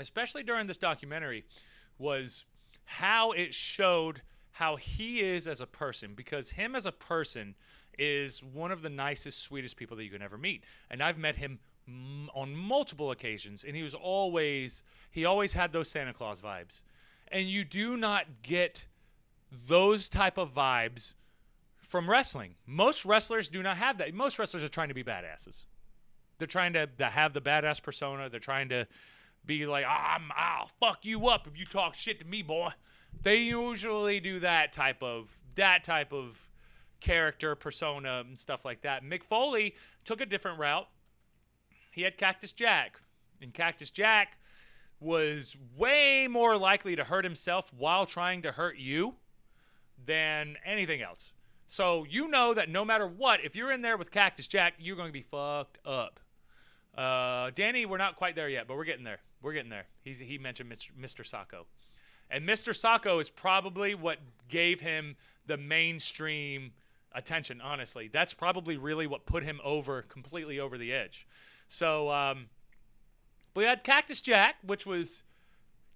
especially during this documentary, was how it showed how he is as a person, because him as a person is one of the nicest, sweetest people that you can ever meet. And I've met him on multiple occasions, and he always had those Santa Claus vibes. And you do not get those type of vibes from wrestling. Most wrestlers do not have that. Most wrestlers are trying to be badasses. They're trying to have the badass persona. They're trying to be like, I'll fuck you up if you talk shit to me, boy. They usually do that type of character, persona, and stuff like that. Mick Foley took a different route. He had Cactus Jack. And Cactus Jack was way more likely to hurt himself while trying to hurt you than anything else. So you know that no matter what, if you're in there with Cactus Jack, you're going to be fucked up. Danny, we're not quite there yet, but we're getting there. We're getting there. He mentioned Mr. Sacco. And Mr. Sacco is probably what gave him the mainstream attention, honestly. That's probably really what put him completely over the edge. So we had Cactus Jack,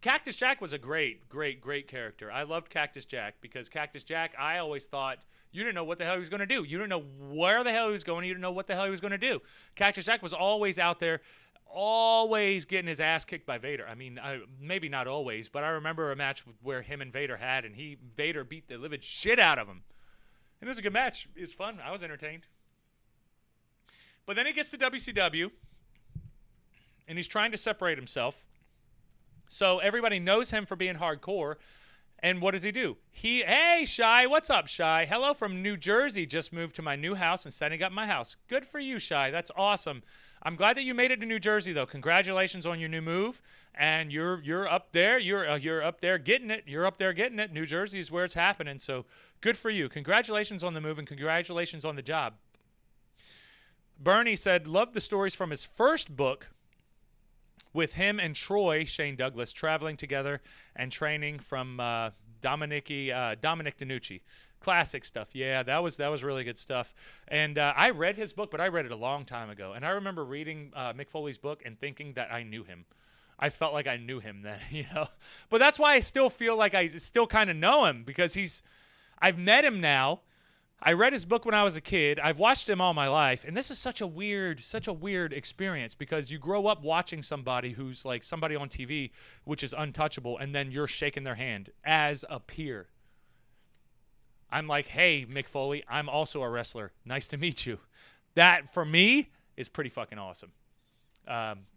Cactus Jack was a great, great, great character. I loved Cactus Jack because Cactus Jack, I always thought you didn't know what the hell he was going to do. You didn't know where the hell he was going. You didn't know what the hell he was going to do. Cactus Jack was always out there, always getting his ass kicked by Vader. I mean, maybe not always, but I remember a match where him and Vader had, and Vader beat the living shit out of him. And it was a good match. It was fun. I was entertained. But then he gets to WCW, and he's trying to separate himself. So everybody knows him for being hardcore. And what does he do? Hey, Shy, what's up, Shy? Hello from New Jersey. Just moved to my new house and setting up my house. Good for you, Shy. That's awesome. I'm glad that you made it to New Jersey, though. Congratulations on your new move. And you're up there. You're up there getting it. You're up there getting it. New Jersey is where it's happening. So good for you. Congratulations on the move and congratulations on the job. Bernie said, loved the stories from his first book, with him and Troy, Shane Douglas, traveling together and training from Dominic DeNucci. Classic stuff. Yeah, that was really good stuff. And I read his book, but I read it a long time ago. And I remember reading Mick Foley's book and thinking that I knew him. I felt like I knew him then, you know. But that's why I still feel like I still kind of know him, because I've met him now. I read his book when I was a kid. I've watched him all my life, and this is such a weird experience, because you grow up watching somebody who's like somebody on TV, which is untouchable, and then you're shaking their hand as a peer. I'm like, hey, Mick Foley, I'm also a wrestler. Nice to meet you. That, for me, is pretty fucking awesome.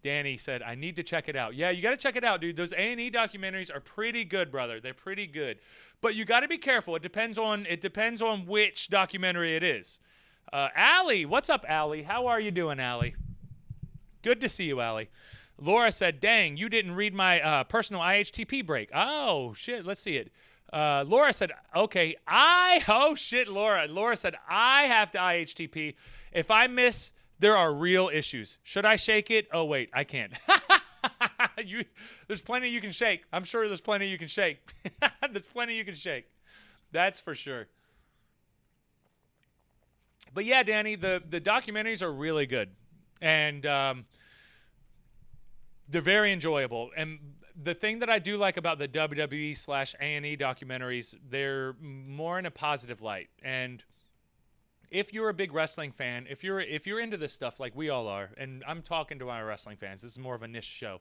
Danny said, I need to check it out. Yeah, you got to check it out, dude. Those A&E documentaries are pretty good, brother. They're pretty good. But you got to be careful. It depends on which documentary it is. Allie, what's up, Allie? How are you doing, Allie? Good to see you, Allie. Laura said, dang, you didn't read my personal IHTP break. Oh, shit, let's see it. Laura said, okay, Laura. Laura said, I have to IHTP. If I miss, there are real issues. Should I shake it? Oh, wait, I can't. There's plenty you can shake. I'm sure there's plenty you can shake. There's plenty you can shake. That's for sure. But yeah, Danny, the documentaries are really good. And they're very enjoyable. And the thing that I do like about the WWE/A&E documentaries, they're more in a positive light. And if you're a big wrestling fan, if you're into this stuff like we all are, and I'm talking to our wrestling fans, this is more of a niche show.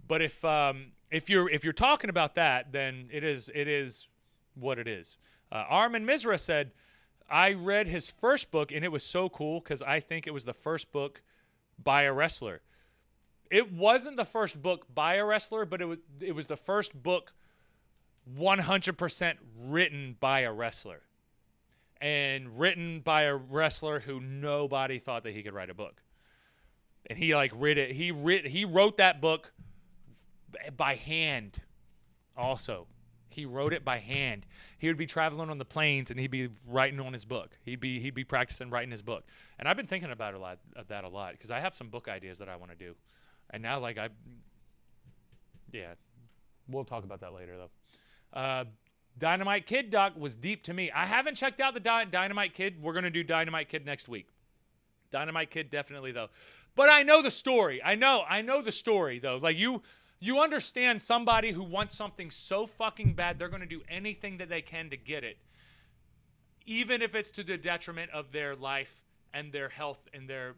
But if you're talking about that, then it is what it is. Armin Mizra said, I read his first book and it was so cool because I think it was the first book by a wrestler. It wasn't the first book by a wrestler, but it was the first book 100% written by a wrestler. And written by a wrestler who nobody thought that he could write a book. And he like read it. He wrote that book by hand. Also, he wrote it by hand. He would be traveling on the planes and he'd be writing on his book. He'd be practicing writing his book. And I've been thinking about that a lot because I have some book ideas that I want to do. And now, like, yeah, we'll talk about that later though. Dynamite Kid doc was deep to me. I haven't checked out the Dynamite Kid. We're gonna do Dynamite Kid next week. Dynamite Kid definitely though. But I know the story. I know the story though. Like you understand somebody who wants something so fucking bad, they're going to do anything that they can to get it, even if it's to the detriment of their life and their health and their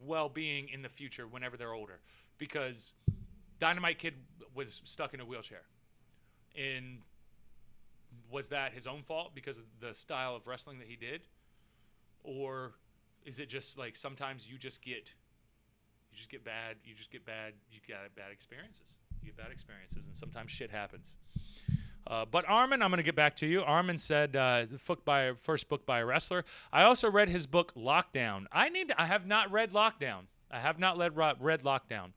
well-being in the future whenever they're older. Because Dynamite Kid was stuck in a wheelchair. And was that his own fault because of the style of wrestling that he did? Or is it just like sometimes you get bad experiences. You get bad experiences, and sometimes shit happens. But Armin, I'm going to get back to you. Armin said, first book by a wrestler. I also read his book, Lockdown. I have not read Lockdown. I have not read Lockdown.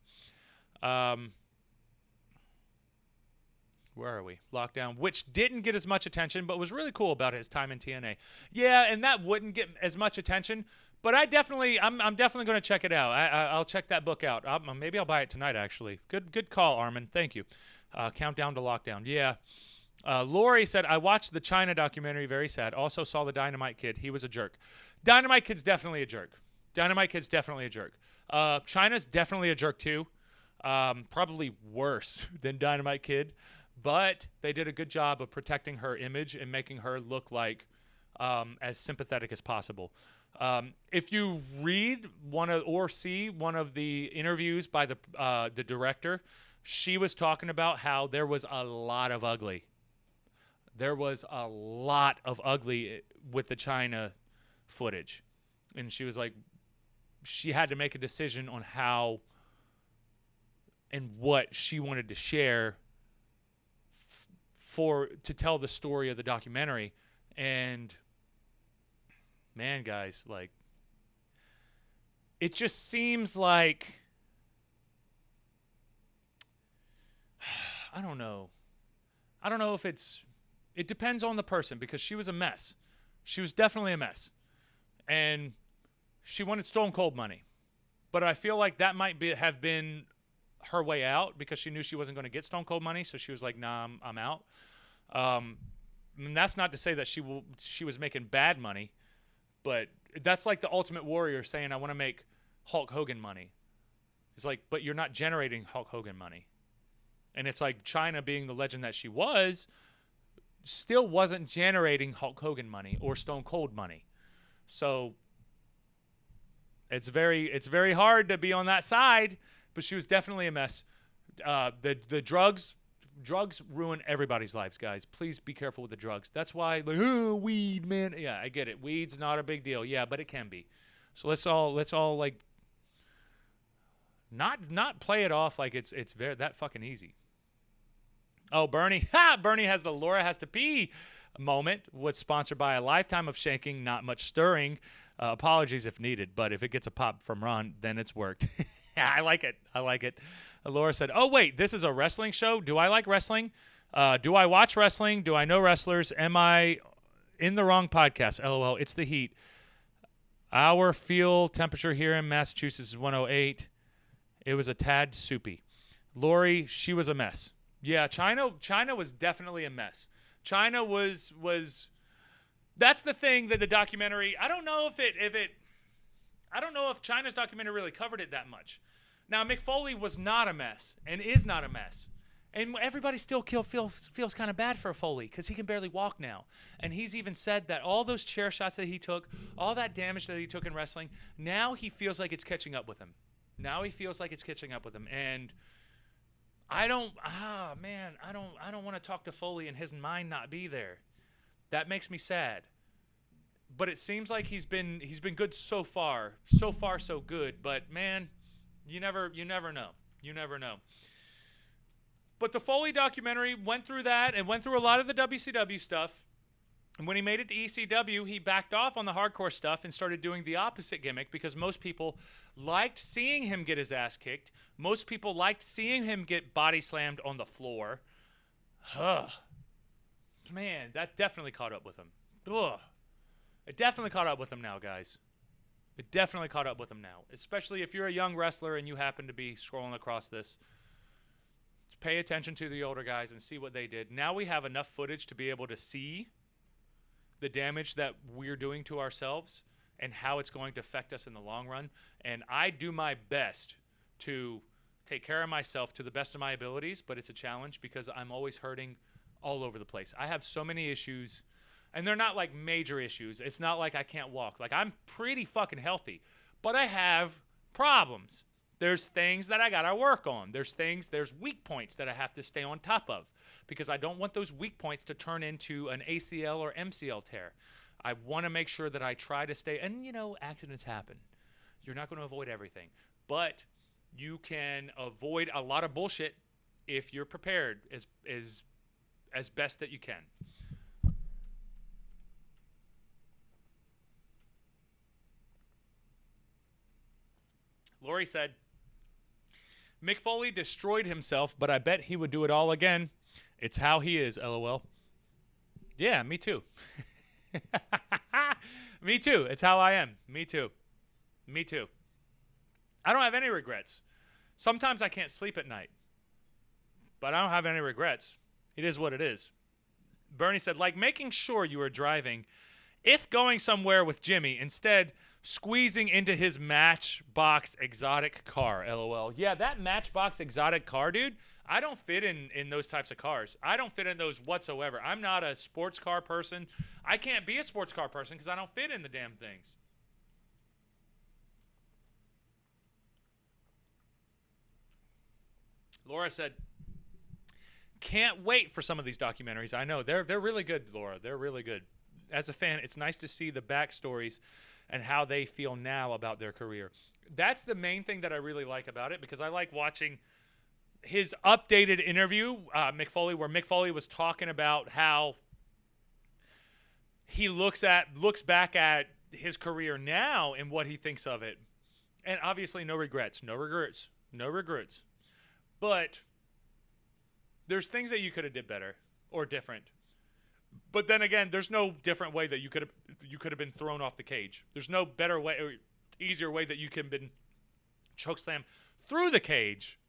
Where are we? Lockdown, which didn't get as much attention, but was really cool about his time in TNA. Yeah, and that wouldn't get as much attention, but I'm definitely going to check it out. I'll check that book out. Maybe I'll buy it tonight, actually. Good call, Armin. Thank you. Countdown to Lockdown. Yeah. Lori said, I watched the China documentary, very sad. Also saw the Dynamite Kid. He was a jerk. Dynamite Kid's definitely a jerk. China's definitely a jerk, too. Probably worse than Dynamite Kid. But they did a good job of protecting her image and making her look like as sympathetic as possible. If you read or see one of the interviews by the director, she was talking about how there was a lot of ugly. There was a lot of ugly with the China footage. And she was like, she had to make a decision on how and what she wanted to share to tell the story of the documentary. And man, guys, like, it just seems like, I don't know if it depends on the person, because she was a mess. She was definitely a mess. And she wanted Stone Cold money. But I feel like that might have been her way out, because she knew she wasn't going to get Stone Cold money, so she was like, nah, I'm out. And that's not to say that she was making bad money, but that's like the Ultimate Warrior saying, I want to make Hulk Hogan money. It's like, but you're not generating Hulk Hogan money. And it's like China, being the legend that she was, still wasn't generating Hulk Hogan money or Stone Cold money. So it's very hard to be on that side. But she was definitely a mess. The drugs ruin everybody's lives, guys. Please be careful with the drugs. That's why, like, oh, weed, man. Yeah, I get it. Weed's not a big deal. Yeah, but it can be. So let's all like not play it off like it's very that fucking easy. Oh, Bernie. Bernie has the Laura has to pee moment. Was sponsored by a lifetime of shanking, not much stirring. Apologies if needed, but if it gets a pop from Ron, then it's worked. I like it. Laura said, oh, wait, this is a wrestling show? Do I like wrestling? Do I watch wrestling? Do I know wrestlers? Am I in the wrong podcast? LOL. It's the heat. Our feel temperature here in Massachusetts is 108. It was a tad soupy. Lori, she was a mess. Yeah, China was definitely a mess. China was that's the thing that the documentary, I don't know if China's documentary really covered it that much. Now, Mick Foley was not a mess and is not a mess. And everybody still feels kind of bad for Foley because he can barely walk now. And he's even said that all those chair shots that he took, all that damage that he took in wrestling, now he feels like it's catching up with him. And I don't want to talk to Foley and his mind not be there. That makes me sad. But it seems like he's been good so far. So far, so good. But man, you never know. But the Foley documentary went through that and went through a lot of the WCW stuff. And when he made it to ECW, he backed off on the hardcore stuff and started doing the opposite gimmick because most people liked seeing him get his ass kicked. Most people liked seeing him get body slammed on the floor. Ugh. Man, that definitely caught up with him. Ugh. It definitely caught up with him now, guys. It definitely caught up with him now. Especially if you're a young wrestler and you happen to be scrolling across this. Pay attention to the older guys and see what they did. Now we have enough footage to be able to see the damage that we're doing to ourselves and how it's going to affect us in the long run. And I do my best to take care of myself to the best of my abilities, but it's a challenge because I'm always hurting all over the place. I have so many issues, and they're not like major issues. It's not like I can't walk. Like, I'm pretty fucking healthy, but I have problems. There's things that I got to work on. There's weak points that I have to stay on top of because I don't want those weak points to turn into an ACL or MCL tear. I want to make sure that I try to stay, and accidents happen. You're not going to avoid everything, but you can avoid a lot of bullshit if you're prepared as best that you can. Lori said, Mick Foley destroyed himself, but I bet he would do it all again. It's how he is, LOL. Yeah, me too. Me too. It's how I am. Me too. Me too. I don't have any regrets. Sometimes I can't sleep at night, but I don't have any regrets. It is what it is. Bernie said, like making sure you are driving if going somewhere with Jimmy, instead squeezing into his Matchbox exotic car, LOL. Yeah, that Matchbox exotic car, dude, I don't fit in those types of cars. I don't fit in those whatsoever. I'm not a sports car person. I can't be a sports car person because I don't fit in the damn things. Laura said, can't wait for some of these documentaries. I know, they're really good, Laura. They're really good. As a fan, it's nice to see the backstories and how they feel now about their career. That's the main thing that I really like about it, because I like watching his updated interview, Mick Foley, where Mick Foley was talking about how he looks back at his career now and what he thinks of it. And obviously no regrets. But there's things that you could have did better or different. But then again, there's no different way that you could have been thrown off the cage. There's no better way or easier way that you could have been chokeslammed through the cage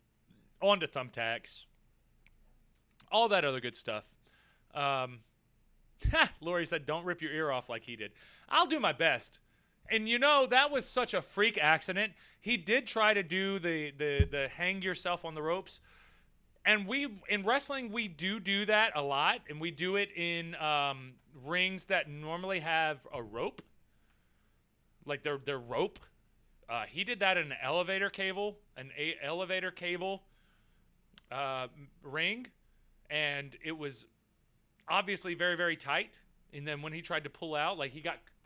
onto thumbtacks. All that other good stuff. Lori said, don't rip your ear off like he did. I'll do my best. And that was such a freak accident. He did try to do the hang yourself on the ropes. And in wrestling, we do that a lot, and we do it in rings that normally have a rope, like their rope. He did that in an elevator cable, ring, and it was obviously very, very tight. And then when he tried to pull out,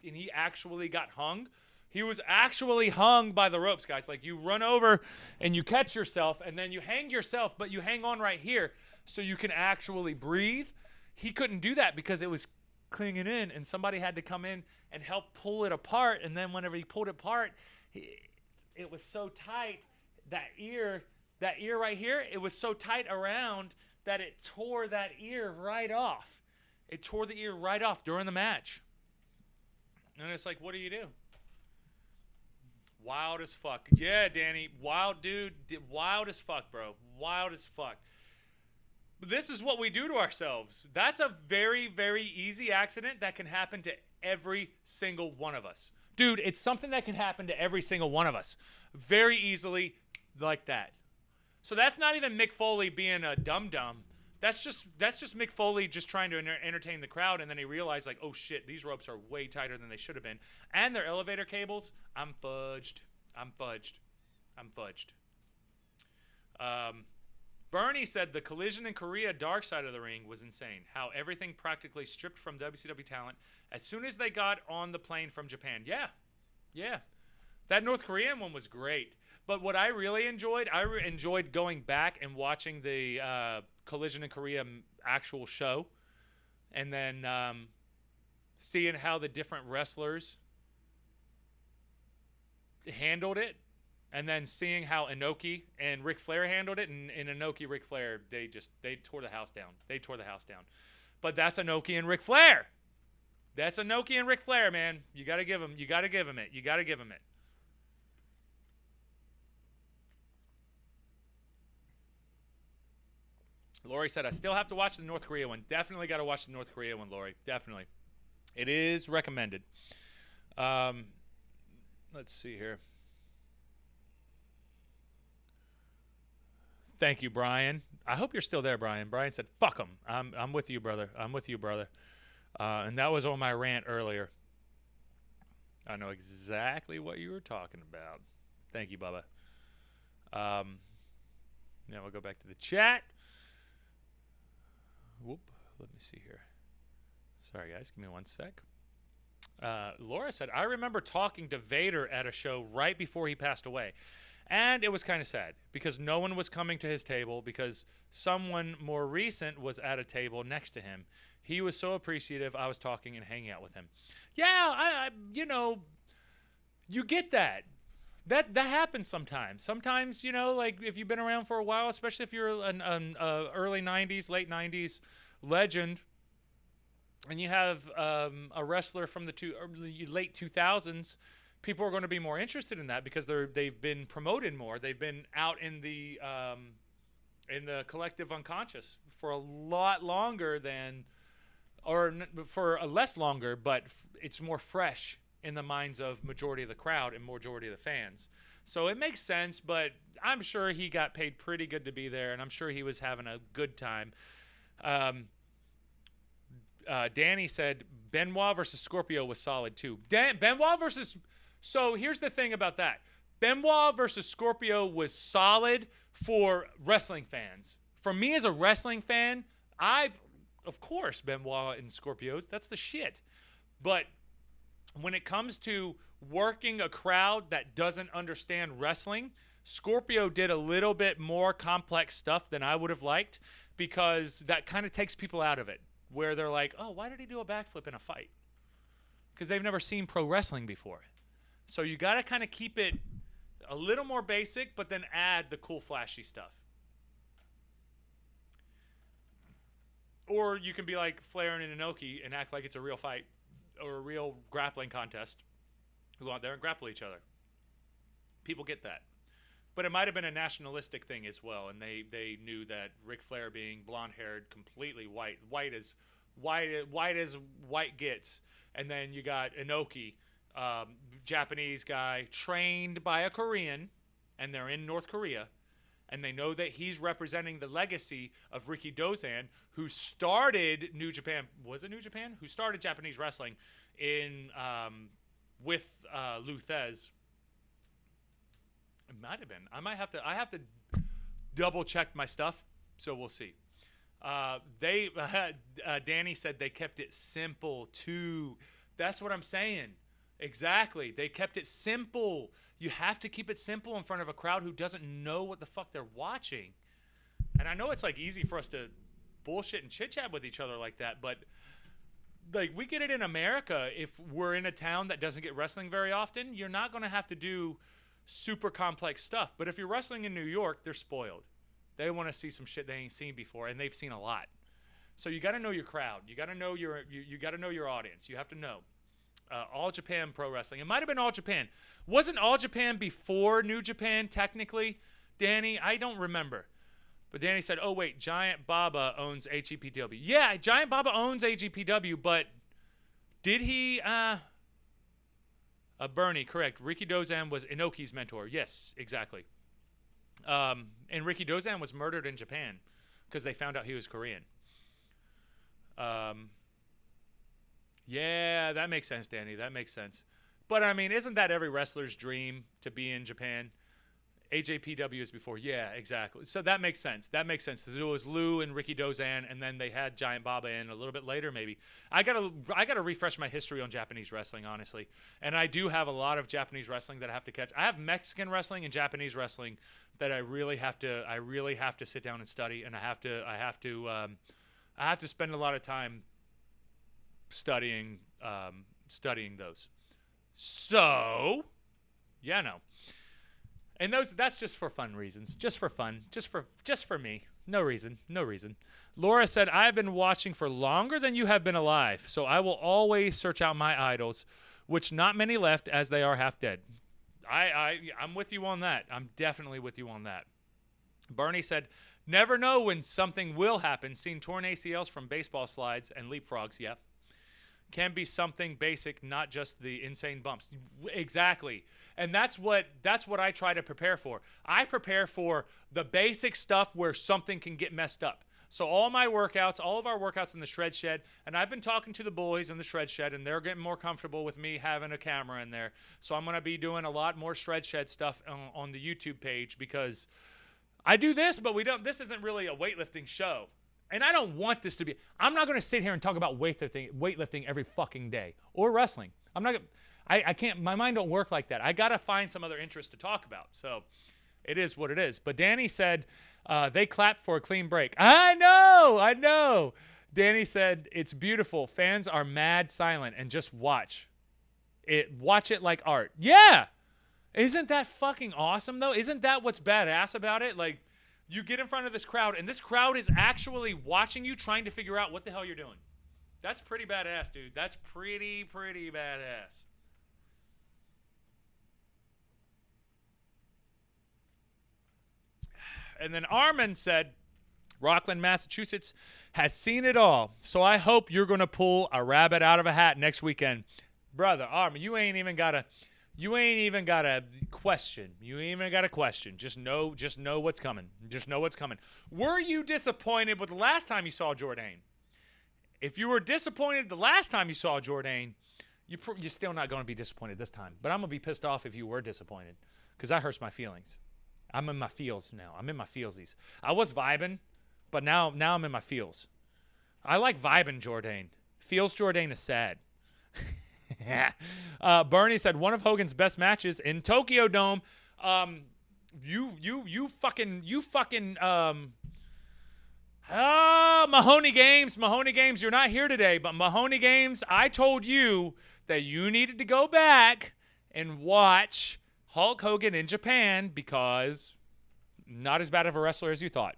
he actually got hung. He was actually hung by the ropes, guys. Like, you run over and you catch yourself, and then you hang yourself, but you hang on right here so you can actually breathe. He couldn't do that because it was clinging in, and somebody had to come in and help pull it apart. And then whenever he pulled it apart, it was so tight, that ear right here, it was so tight around that it tore that ear right off. It tore the ear right off during the match. And it's like, what do you do? Wild as fuck. Yeah, Danny. Wild dude. Wild as fuck, bro. Wild as fuck. This is what we do to ourselves. That's a very, very easy accident that can happen to every single one of us. Dude, it's something that can happen to every single one of us. Very easily, like that. So that's not even Mick Foley being a dum-dum. That's just Mick Foley just trying to entertain the crowd, and then he realized, like, oh shit, these ropes are way tighter than they should have been. And their elevator cables, I'm fudged. Bernie said the collision in Korea dark side of the ring was insane. How everything practically stripped from WCW talent as soon as they got on the plane from Japan. Yeah. That North Korean one was great. But what I really enjoyed, enjoyed going back and watching the Collision in Korea actual show. And then seeing how the different wrestlers handled it, and then seeing how Inoki and Ric Flair handled it, and Inoki, Ric Flair, they tore the house down. They tore the house down. But that's Inoki and Ric Flair. That's Inoki and Ric Flair, man. You got to give him. You got to give him it. You got to give him it. Lori said, I still have to watch the North Korea one. Definitely got to watch the North Korea one, Lori. Definitely. It is recommended. Let's see here. Thank you, Brian. I hope you're still there, Brian. Brian said, fuck them. I'm with you, brother. I'm with you, brother. And that was on my rant earlier. I know exactly what you were talking about. Thank you, Bubba. Now we'll go back to the chat. Whoop. Let me see here. Sorry, guys. Give me one sec. Laura said, I remember talking to Vader at a show right before he passed away. And it was kind of sad because no one was coming to his table because someone more recent was at a table next to him. He was so appreciative. I was talking and hanging out with him. Yeah, I you get that. That happens sometimes. Sometimes, like if you've been around for a while, especially if you're an early 90s, late 90s legend, and you have a wrestler from the late 2000s, people are going to be more interested in that because they've been promoted more. They've been out in the collective unconscious for a lot longer than, or for a less longer, but it's more fresh in the minds of majority of the crowd and majority of the fans. So it makes sense, but I'm sure he got paid pretty good to be there, and I'm sure he was having a good time. Danny said Benoit versus Scorpio was solid too. Benoit versus... So here's the thing about that. Benoit versus Scorpio was solid for wrestling fans. For me as a wrestling fan, of course, Benoit and Scorpios, that's the shit. But when it comes to working a crowd that doesn't understand wrestling, Scorpio did a little bit more complex stuff than I would have liked because that kind of takes people out of it, where they're like, oh, why did he do a backflip in a fight? Because they've never seen pro wrestling before. So you got to kind of keep it a little more basic, but then add the cool, flashy stuff. Or you can be like Flair and Inoki and act like it's a real fight or a real grappling contest. Who go out there and grapple each other. People get that. But it might have been a nationalistic thing as well, and they knew that Ric Flair being blonde-haired, completely white as white gets, and then you got Inoki, Japanese guy trained by a Korean, and they're in North Korea, and they know that he's representing the legacy of Ricky Dozan, who started New Japan. Was it New Japan? Who started Japanese wrestling in with Lou Thez. It might have been. I have to double check my stuff, so we'll see. Danny said they kept it simple too. That's what I'm saying. Exactly. They kept it simple. You have to keep it simple in front of a crowd who doesn't know what the fuck they're watching. And I know it's like easy for us to bullshit and chit chat with each other like that, but like we get it in America. If we're in a town that doesn't get wrestling very often, you're not going to have to do super complex stuff. But if you're wrestling in New York, they're spoiled. They want to see some shit they ain't seen before, and they've seen a lot. So you got to know your crowd. You got to know you got to know your audience. You have to know. All Japan Pro Wrestling. It might have been All Japan. Wasn't All Japan before New Japan technically, Danny? I don't remember. But Danny said, oh, wait, Giant Baba owns AGPW. Yeah, Giant Baba owns AGPW, but did he... Bernie, correct. Ricky Dozan was Inoki's mentor. Yes, exactly. And Ricky Dozan was murdered in Japan because they found out he was Korean. Yeah, that makes sense, Danny. That makes sense. But, I mean, isn't that every wrestler's dream to be in Japan? AJPW is before. Yeah, exactly. So that makes sense. That makes sense. It was Lou and Ricky Dozan, and then they had Giant Baba in a little bit later, maybe. I gotta refresh my history on Japanese wrestling, honestly. And I do have a lot of Japanese wrestling that I have to catch. I have Mexican wrestling and Japanese wrestling that I really have to sit down and study, and I have to spend a lot of time studying those. So, yeah, no. And that's just for fun reasons. Just for fun. Just for me. No reason. Laura said, I've been watching for longer than you have been alive, so I will always search out my idols, which not many left as they are half dead. I'm with you on that. I'm definitely with you on that. Bernie said, never know when something will happen. Seen torn ACLs from baseball slides and leapfrogs, yeah. Can be something basic, not just the insane bumps. Exactly. And that's what I try to prepare for. I prepare for the basic stuff where something can get messed up. So all of our workouts in the shred shed, and I've been talking to the boys in the shred shed, and they're getting more comfortable with me having a camera in there. So I'm going to be doing a lot more shred shed stuff on the YouTube page, because I do this, but this isn't really a weightlifting show. And I don't want this to be. I'm not going to sit here and talk about weightlifting every fucking day, or wrestling. I can't. My mind don't work like that. I got to find some other interest to talk about. So it is what it is. But Danny said they clapped for a clean break. I know. Danny said it's beautiful. Fans are mad silent and just watch it like art. Yeah. Isn't that fucking awesome though? Isn't that what's badass about it? Like, you get in front of this crowd, and this crowd is actually watching you, trying to figure out what the hell you're doing. That's pretty badass, dude. That's pretty badass. And then Armin said, Rockland, Massachusetts has seen it all, so I hope you're going to pull a rabbit out of a hat next weekend. Brother, Armin, you ain't even got to question. Just know what's coming. Were you disappointed with the last time you saw Jordane? If you were disappointed the last time you saw Jordane, you're still not going to be disappointed this time. But I'm going to be pissed off if you were disappointed, because that hurts my feelings. I'm in my feels now. I'm in my feelsies. I was vibing, but now I'm in my feels. I like vibing Jordane. Feels Jordane is sad. Bernie said one of Hogan's best matches in Tokyo Dome. You fucking Mahoney Games, you're not here today, but Mahoney Games, I told you that you needed to go back and watch Hulk Hogan in Japan, because not as bad of a wrestler as you thought.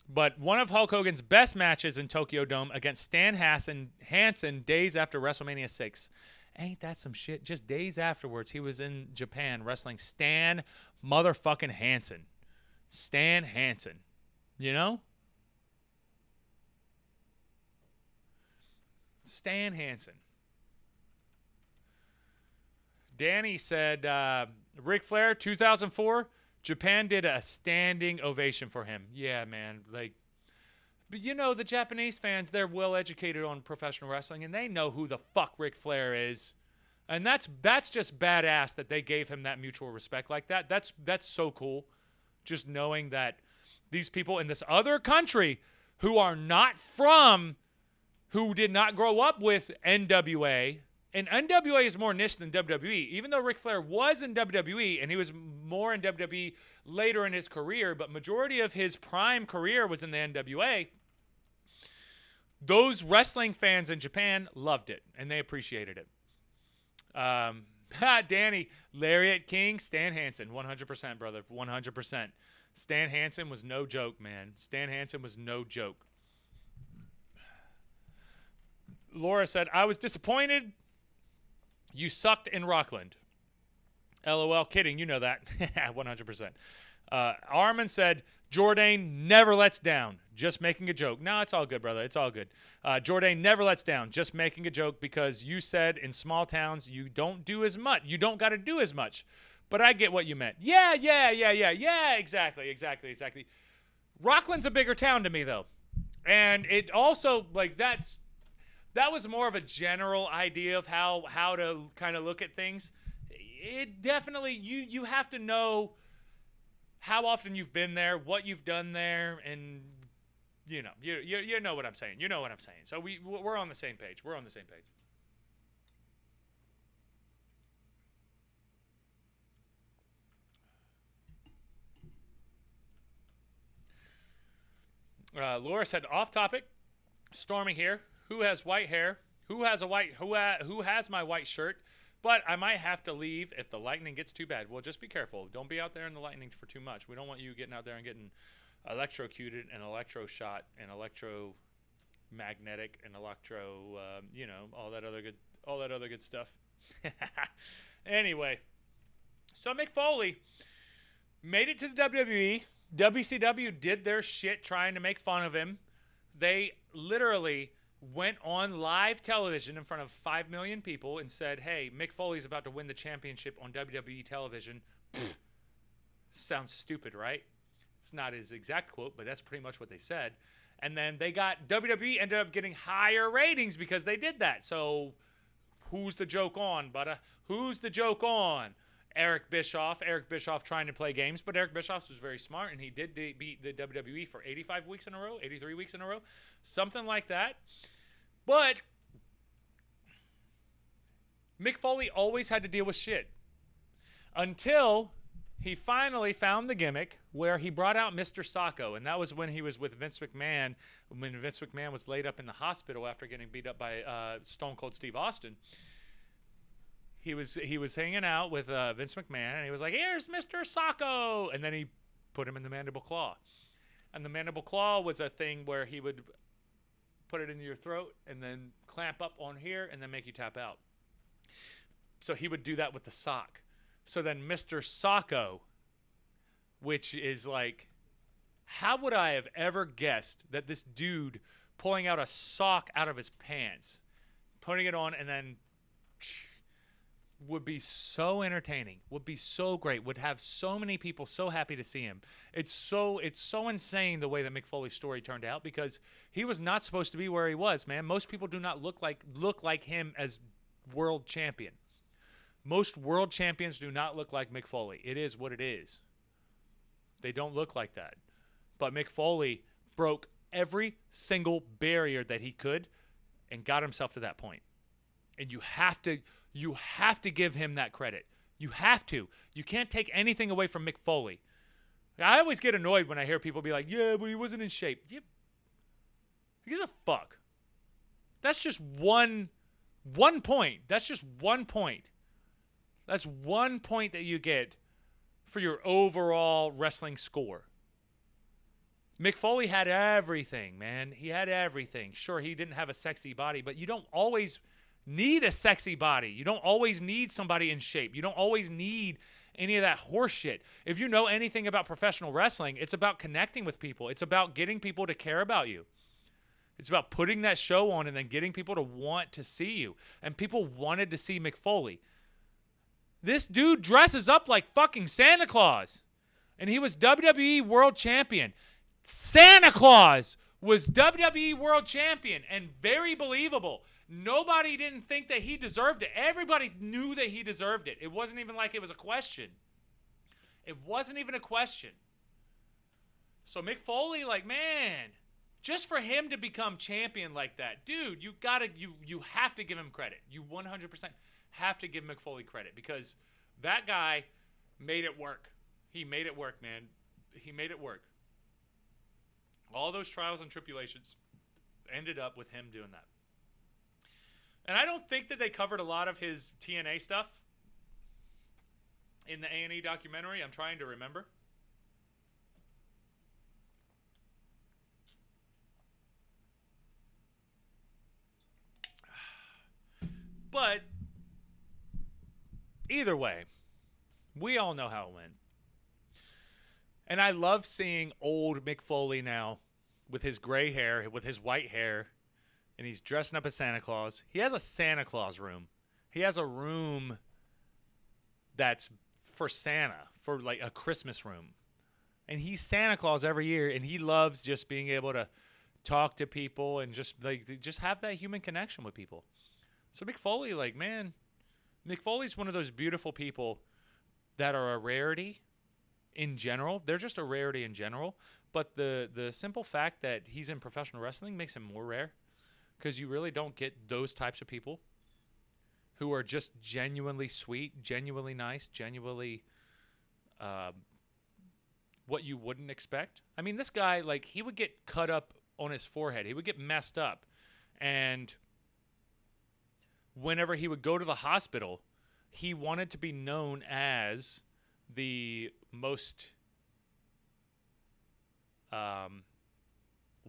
But one of Hulk Hogan's best matches in Tokyo Dome against Stan Hansen days after WrestleMania 6. Ain't that some shit? Just days afterwards, he was in Japan wrestling Stan motherfucking Hansen. Stan Hansen. You know? Stan Hansen. Danny said, Ric Flair, 2004, Japan did a standing ovation for him. Yeah, man. But the Japanese fans, they're well educated on professional wrestling, and they know who the fuck Ric Flair is. And that's just badass that they gave him that mutual respect like that. That's so cool. Just knowing that these people in this other country who did not grow up with NWA, and NWA is more niche than WWE, even though Ric Flair was in WWE, and he was more in WWE later in his career, but majority of his prime career was in the NWA. Those wrestling fans in Japan loved it, and they appreciated it. Danny, Lariat King, Stan Hansen, 100%, brother, 100%. Stan Hansen was no joke, man. Stan Hansen was no joke. Laura said, I was disappointed. You sucked in Rockland. LOL, kidding. You know that. 100%. Armin said, Jordane never lets down. Just making a joke. No, it's all good, brother. It's all good. Jordane never lets down. Just making a joke, because you said in small towns you don't do as much. You don't got to do as much. But I get what you meant. Yeah. Exactly. Rockland's a bigger town to me, though. And it also, that was more of a general idea of how to kind of look at things. It definitely, you have to know how often you've been there, what you've done there, and you know what I'm saying. You know what I'm saying. So we're on the same page. We're on the same page. Laura said, off topic. storming here. Who has white hair? Who has a white? Who has my white shirt? But I might have to leave if the lightning gets too bad. Well, just be careful. Don't be out there in the lightning for too much. We don't want you getting out there and getting electrocuted and electro shot and electromagnetic and all that other good stuff. Anyway, so Mick Foley made it to the WWE. WCW did their shit trying to make fun of him. They literally went on live television in front of 5 million people and said, hey, Mick Foley's about to win the championship on WWE television. Pfft. Sounds stupid, right? It's not his exact quote, but that's pretty much what they said. And then WWE ended up getting higher ratings because they did that. So who's the joke on, budda? Who's the joke on? Eric Bischoff trying to play games, but Eric Bischoff was very smart, and he did beat the WWE for 85 weeks in a row, 83 weeks in a row, something like that. But Mick Foley always had to deal with shit until he finally found the gimmick where he brought out Mr. Sacco, and that was when he was with Vince McMahon, when Vince McMahon was laid up in the hospital after getting beat up by Stone Cold Steve Austin. He was hanging out with Vince McMahon, and he was like, here's Mr. Sacco, and then he put him in the mandible claw. And the mandible claw was a thing where he would put it into your throat and then clamp up on here and then make you tap out. So he would do that with the sock. So then Mr. Sacco, which is like, how would I have ever guessed that this dude pulling out a sock out of his pants, putting it on, and then would be so entertaining, would be so great, would have so many people so happy to see him. It's so insane the way that Mick Foley's story turned out, because he was not supposed to be where he was, man. Most people do not look like him as world champion. Most world champions do not look like Mick Foley. It is what it is. They don't look like that. But Mick Foley broke every single barrier that he could and got himself to that point. And you have to give him that credit. You have to. You can't take anything away from Mick Foley. I always get annoyed when I hear people be like, yeah, but he wasn't in shape. Who gives a fuck? That's just one point. That's just 1 point. That's 1 point that you get for your overall wrestling score. Mick Foley had everything, man. He had everything. Sure, he didn't have a sexy body, but you don't always need a sexy body. You don't always need somebody in shape. You don't always need any of that horse shit. If you know anything about professional wrestling, it's about connecting with people. It's about getting people to care about you. It's about putting that show on and then getting people to want to see you. And people wanted to see Mick Foley. This dude dresses up like fucking Santa Claus. And he was WWE World Champion. Santa Claus was WWE World Champion, and very believable. Nobody didn't think that he deserved it. Everybody knew that he deserved it. It wasn't even like it was a question. It wasn't even a question. So Mick Foley, like, man, just for him to become champion like that, dude, you have to give him credit. You 100% have to give Mick Foley credit, because that guy made it work. He made it work, man. He made it work. All those trials and tribulations ended up with him doing that. And I don't think that they covered a lot of his TNA stuff in the A&E documentary. I'm trying to remember. But either way, we all know how it went. And I love seeing old Mick Foley now with his gray hair, with his white hair, and he's dressing up as Santa Claus. He has a Santa Claus room. He has a room that's for Santa, for like a Christmas room. And he's Santa Claus every year, and he loves just being able to talk to people and just have that human connection with people. So Mick Foley, like, man, Mick Foley's one of those beautiful people that are a rarity in general. They're just a rarity in general. But the simple fact that he's in professional wrestling makes him more rare, because you really don't get those types of people who are just genuinely sweet, genuinely nice, genuinely what you wouldn't expect. I mean, this guy, like, he would get cut up on his forehead. He would get messed up. And whenever he would go to the hospital, he wanted to be known as the most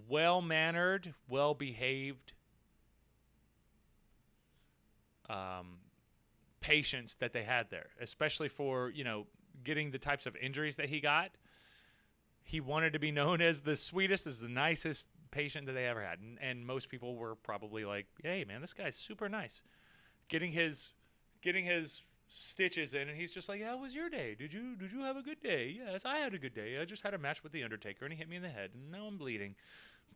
well-mannered, well-behaved patients that they had there, especially for, getting the types of injuries that he got. He wanted to be known as the sweetest, as the nicest patient that they ever had. And most people were probably like, hey, man, this guy's super nice. Getting his stitches in, and he's just like, how was your day? Did you have a good day? Yes, I had a good day. I just had a match with the Undertaker, and he hit me in the head, and now I'm bleeding.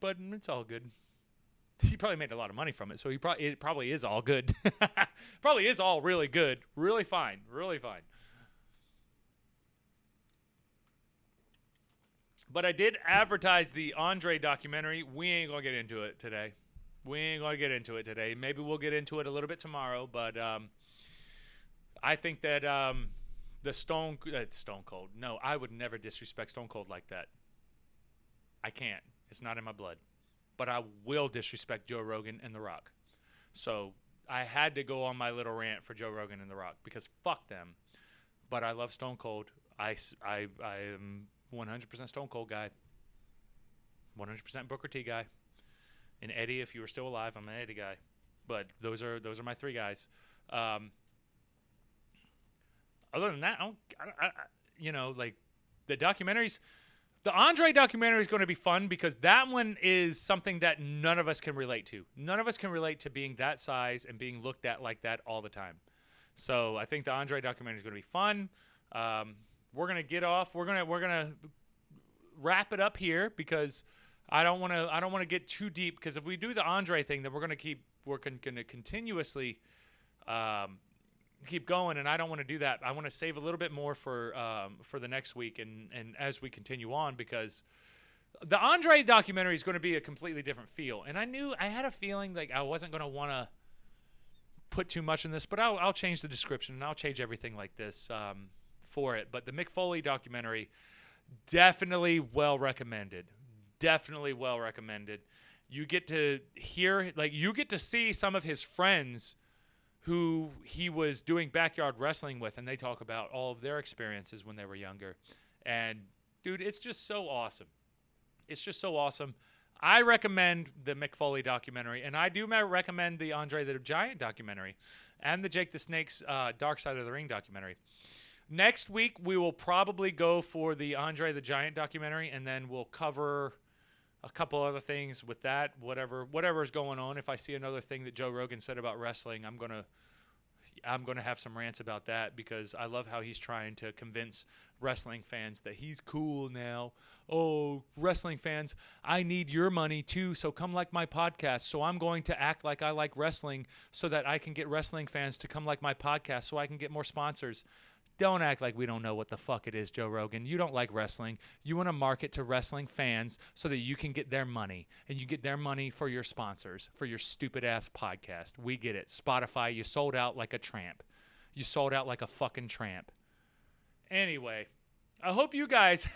But it's all good. He probably made a lot of money from it, so it probably is all good. Probably is all really good. Really fine. Really fine. But I did advertise the Andre documentary. We ain't going to get into it today. Maybe we'll get into it a little bit tomorrow, but I think that the Stone Cold. No, I would never disrespect Stone Cold like that. I can't. It's not in my blood. But I will disrespect Joe Rogan and The Rock. So I had to go on my little rant for Joe Rogan and The Rock because fuck them. But I love Stone Cold. I am 100% Stone Cold guy. 100% Booker T guy. And Eddie, if you were still alive, I'm an Eddie guy. But those are my three guys. Other than that, like the documentaries. The Andre documentary is going to be fun because that one is something that none of us can relate to. None of us can relate to being that size and being looked at like that all the time. So I think the Andre documentary is going to be fun. We're going to get off. We're going to wrap it up here because I don't want to get too deep, because if we do the Andre thing, then we're going to continuously keep going, and I don't want to do that. I want to save a little bit more for the next week and as we continue on, because the Andre documentary is going to be a completely different feel. And I had a feeling like I wasn't going to want to put too much in this, but I'll change the description and I'll change everything like this for it. But the Mick Foley documentary, definitely well recommended. Definitely well recommended. You get to hear, you get to see some of his friends who he was doing backyard wrestling with, and they talk about all of their experiences when they were younger. And, dude, it's just so awesome. It's just so awesome. I recommend the Mick Foley documentary, and I do recommend the Andre the Giant documentary and the Jake the Snake's Dark Side of the Ring documentary. Next week, we will probably go for the Andre the Giant documentary, and then we'll cover a couple other things with that, whatever is going on. If I see another thing that Joe Rogan said about wrestling, I'm gonna have some rants about that, because I love how he's trying to convince wrestling fans that he's cool now. Oh, wrestling fans, I need your money too, so come like my podcast. So I'm going to act like I like wrestling so that I can get wrestling fans to come like my podcast so I can get more sponsors. Don't act like we don't know what the fuck it is, Joe Rogan. You don't like wrestling. You want to market to wrestling fans so that you can get their money. And you get their money for your sponsors, for your stupid-ass podcast. We get it. Spotify, you sold out like a tramp. You sold out like a fucking tramp. Anyway, I hope you guys...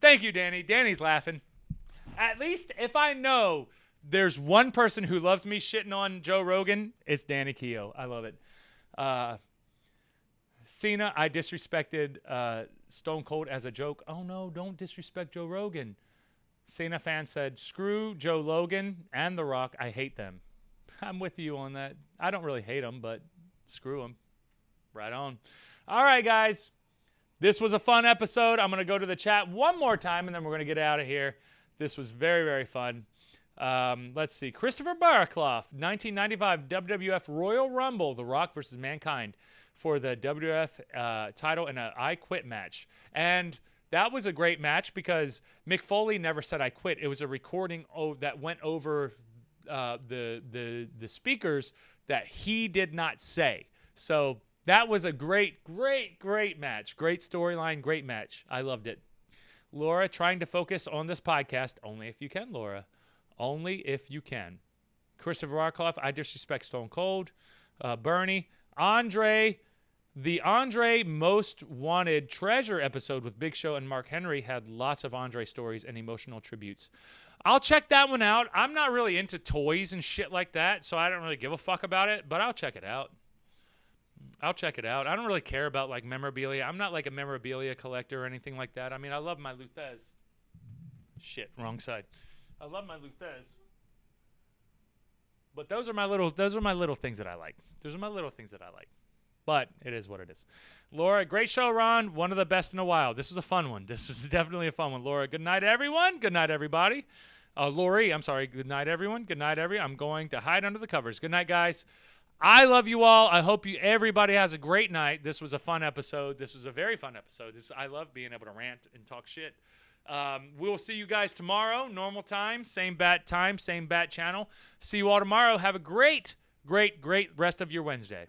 Thank you, Danny. Danny's laughing. At least if I know there's one person who loves me shitting on Joe Rogan, it's Danny Keogh. I love it. Cena, I disrespected Stone Cold as a joke. Oh, no, don't disrespect Joe Rogan. Cena fan said, screw Joe Rogan and The Rock. I hate them. I'm with you on that. I don't really hate them, but screw them. Right on. All right, guys. This was a fun episode. I'm going to go to the chat one more time, and then we're going to get out of here. This was very, very fun. Let's see. Christopher Baracloff, 1995 WWF Royal Rumble, The Rock versus Mankind for the WWF title in an I Quit match. And that was a great match because Mick Foley never said I quit. It was a recording that went over the speakers that he did not say. So that was a great, great, great match. Great storyline, great match. I loved it. Laura, trying to focus on this podcast. Only if you can, Laura. Only if you can. Christopher Arkoff, I disrespect Stone Cold. Bernie. Andre. The Andre Most Wanted Treasure episode with Big Show and Mark Henry had lots of Andre stories and emotional tributes. I'll check that one out. I'm not really into toys and shit like that, so I don't really give a fuck about it, but I'll check it out. I don't really care about like memorabilia. I'm not like a memorabilia collector or anything like that. I mean, I love my Luthez. Shit, wrong side. I love my Luthez. But those are my little things that I like. But it is what it is. Laura, great show, Ron. One of the best in a while. This was a fun one. This was definitely a fun one. Laura, good night, everyone. Good night, everybody. Lori, I'm sorry. Good night, everyone. Good night, I'm going to hide under the covers. Good night, guys. I love you all. I hope everybody has a great night. This was a fun episode. This was a very fun episode. I love being able to rant and talk shit. We'll see you guys tomorrow. Normal time, same bat channel. See you all tomorrow. Have a great rest of your Wednesday.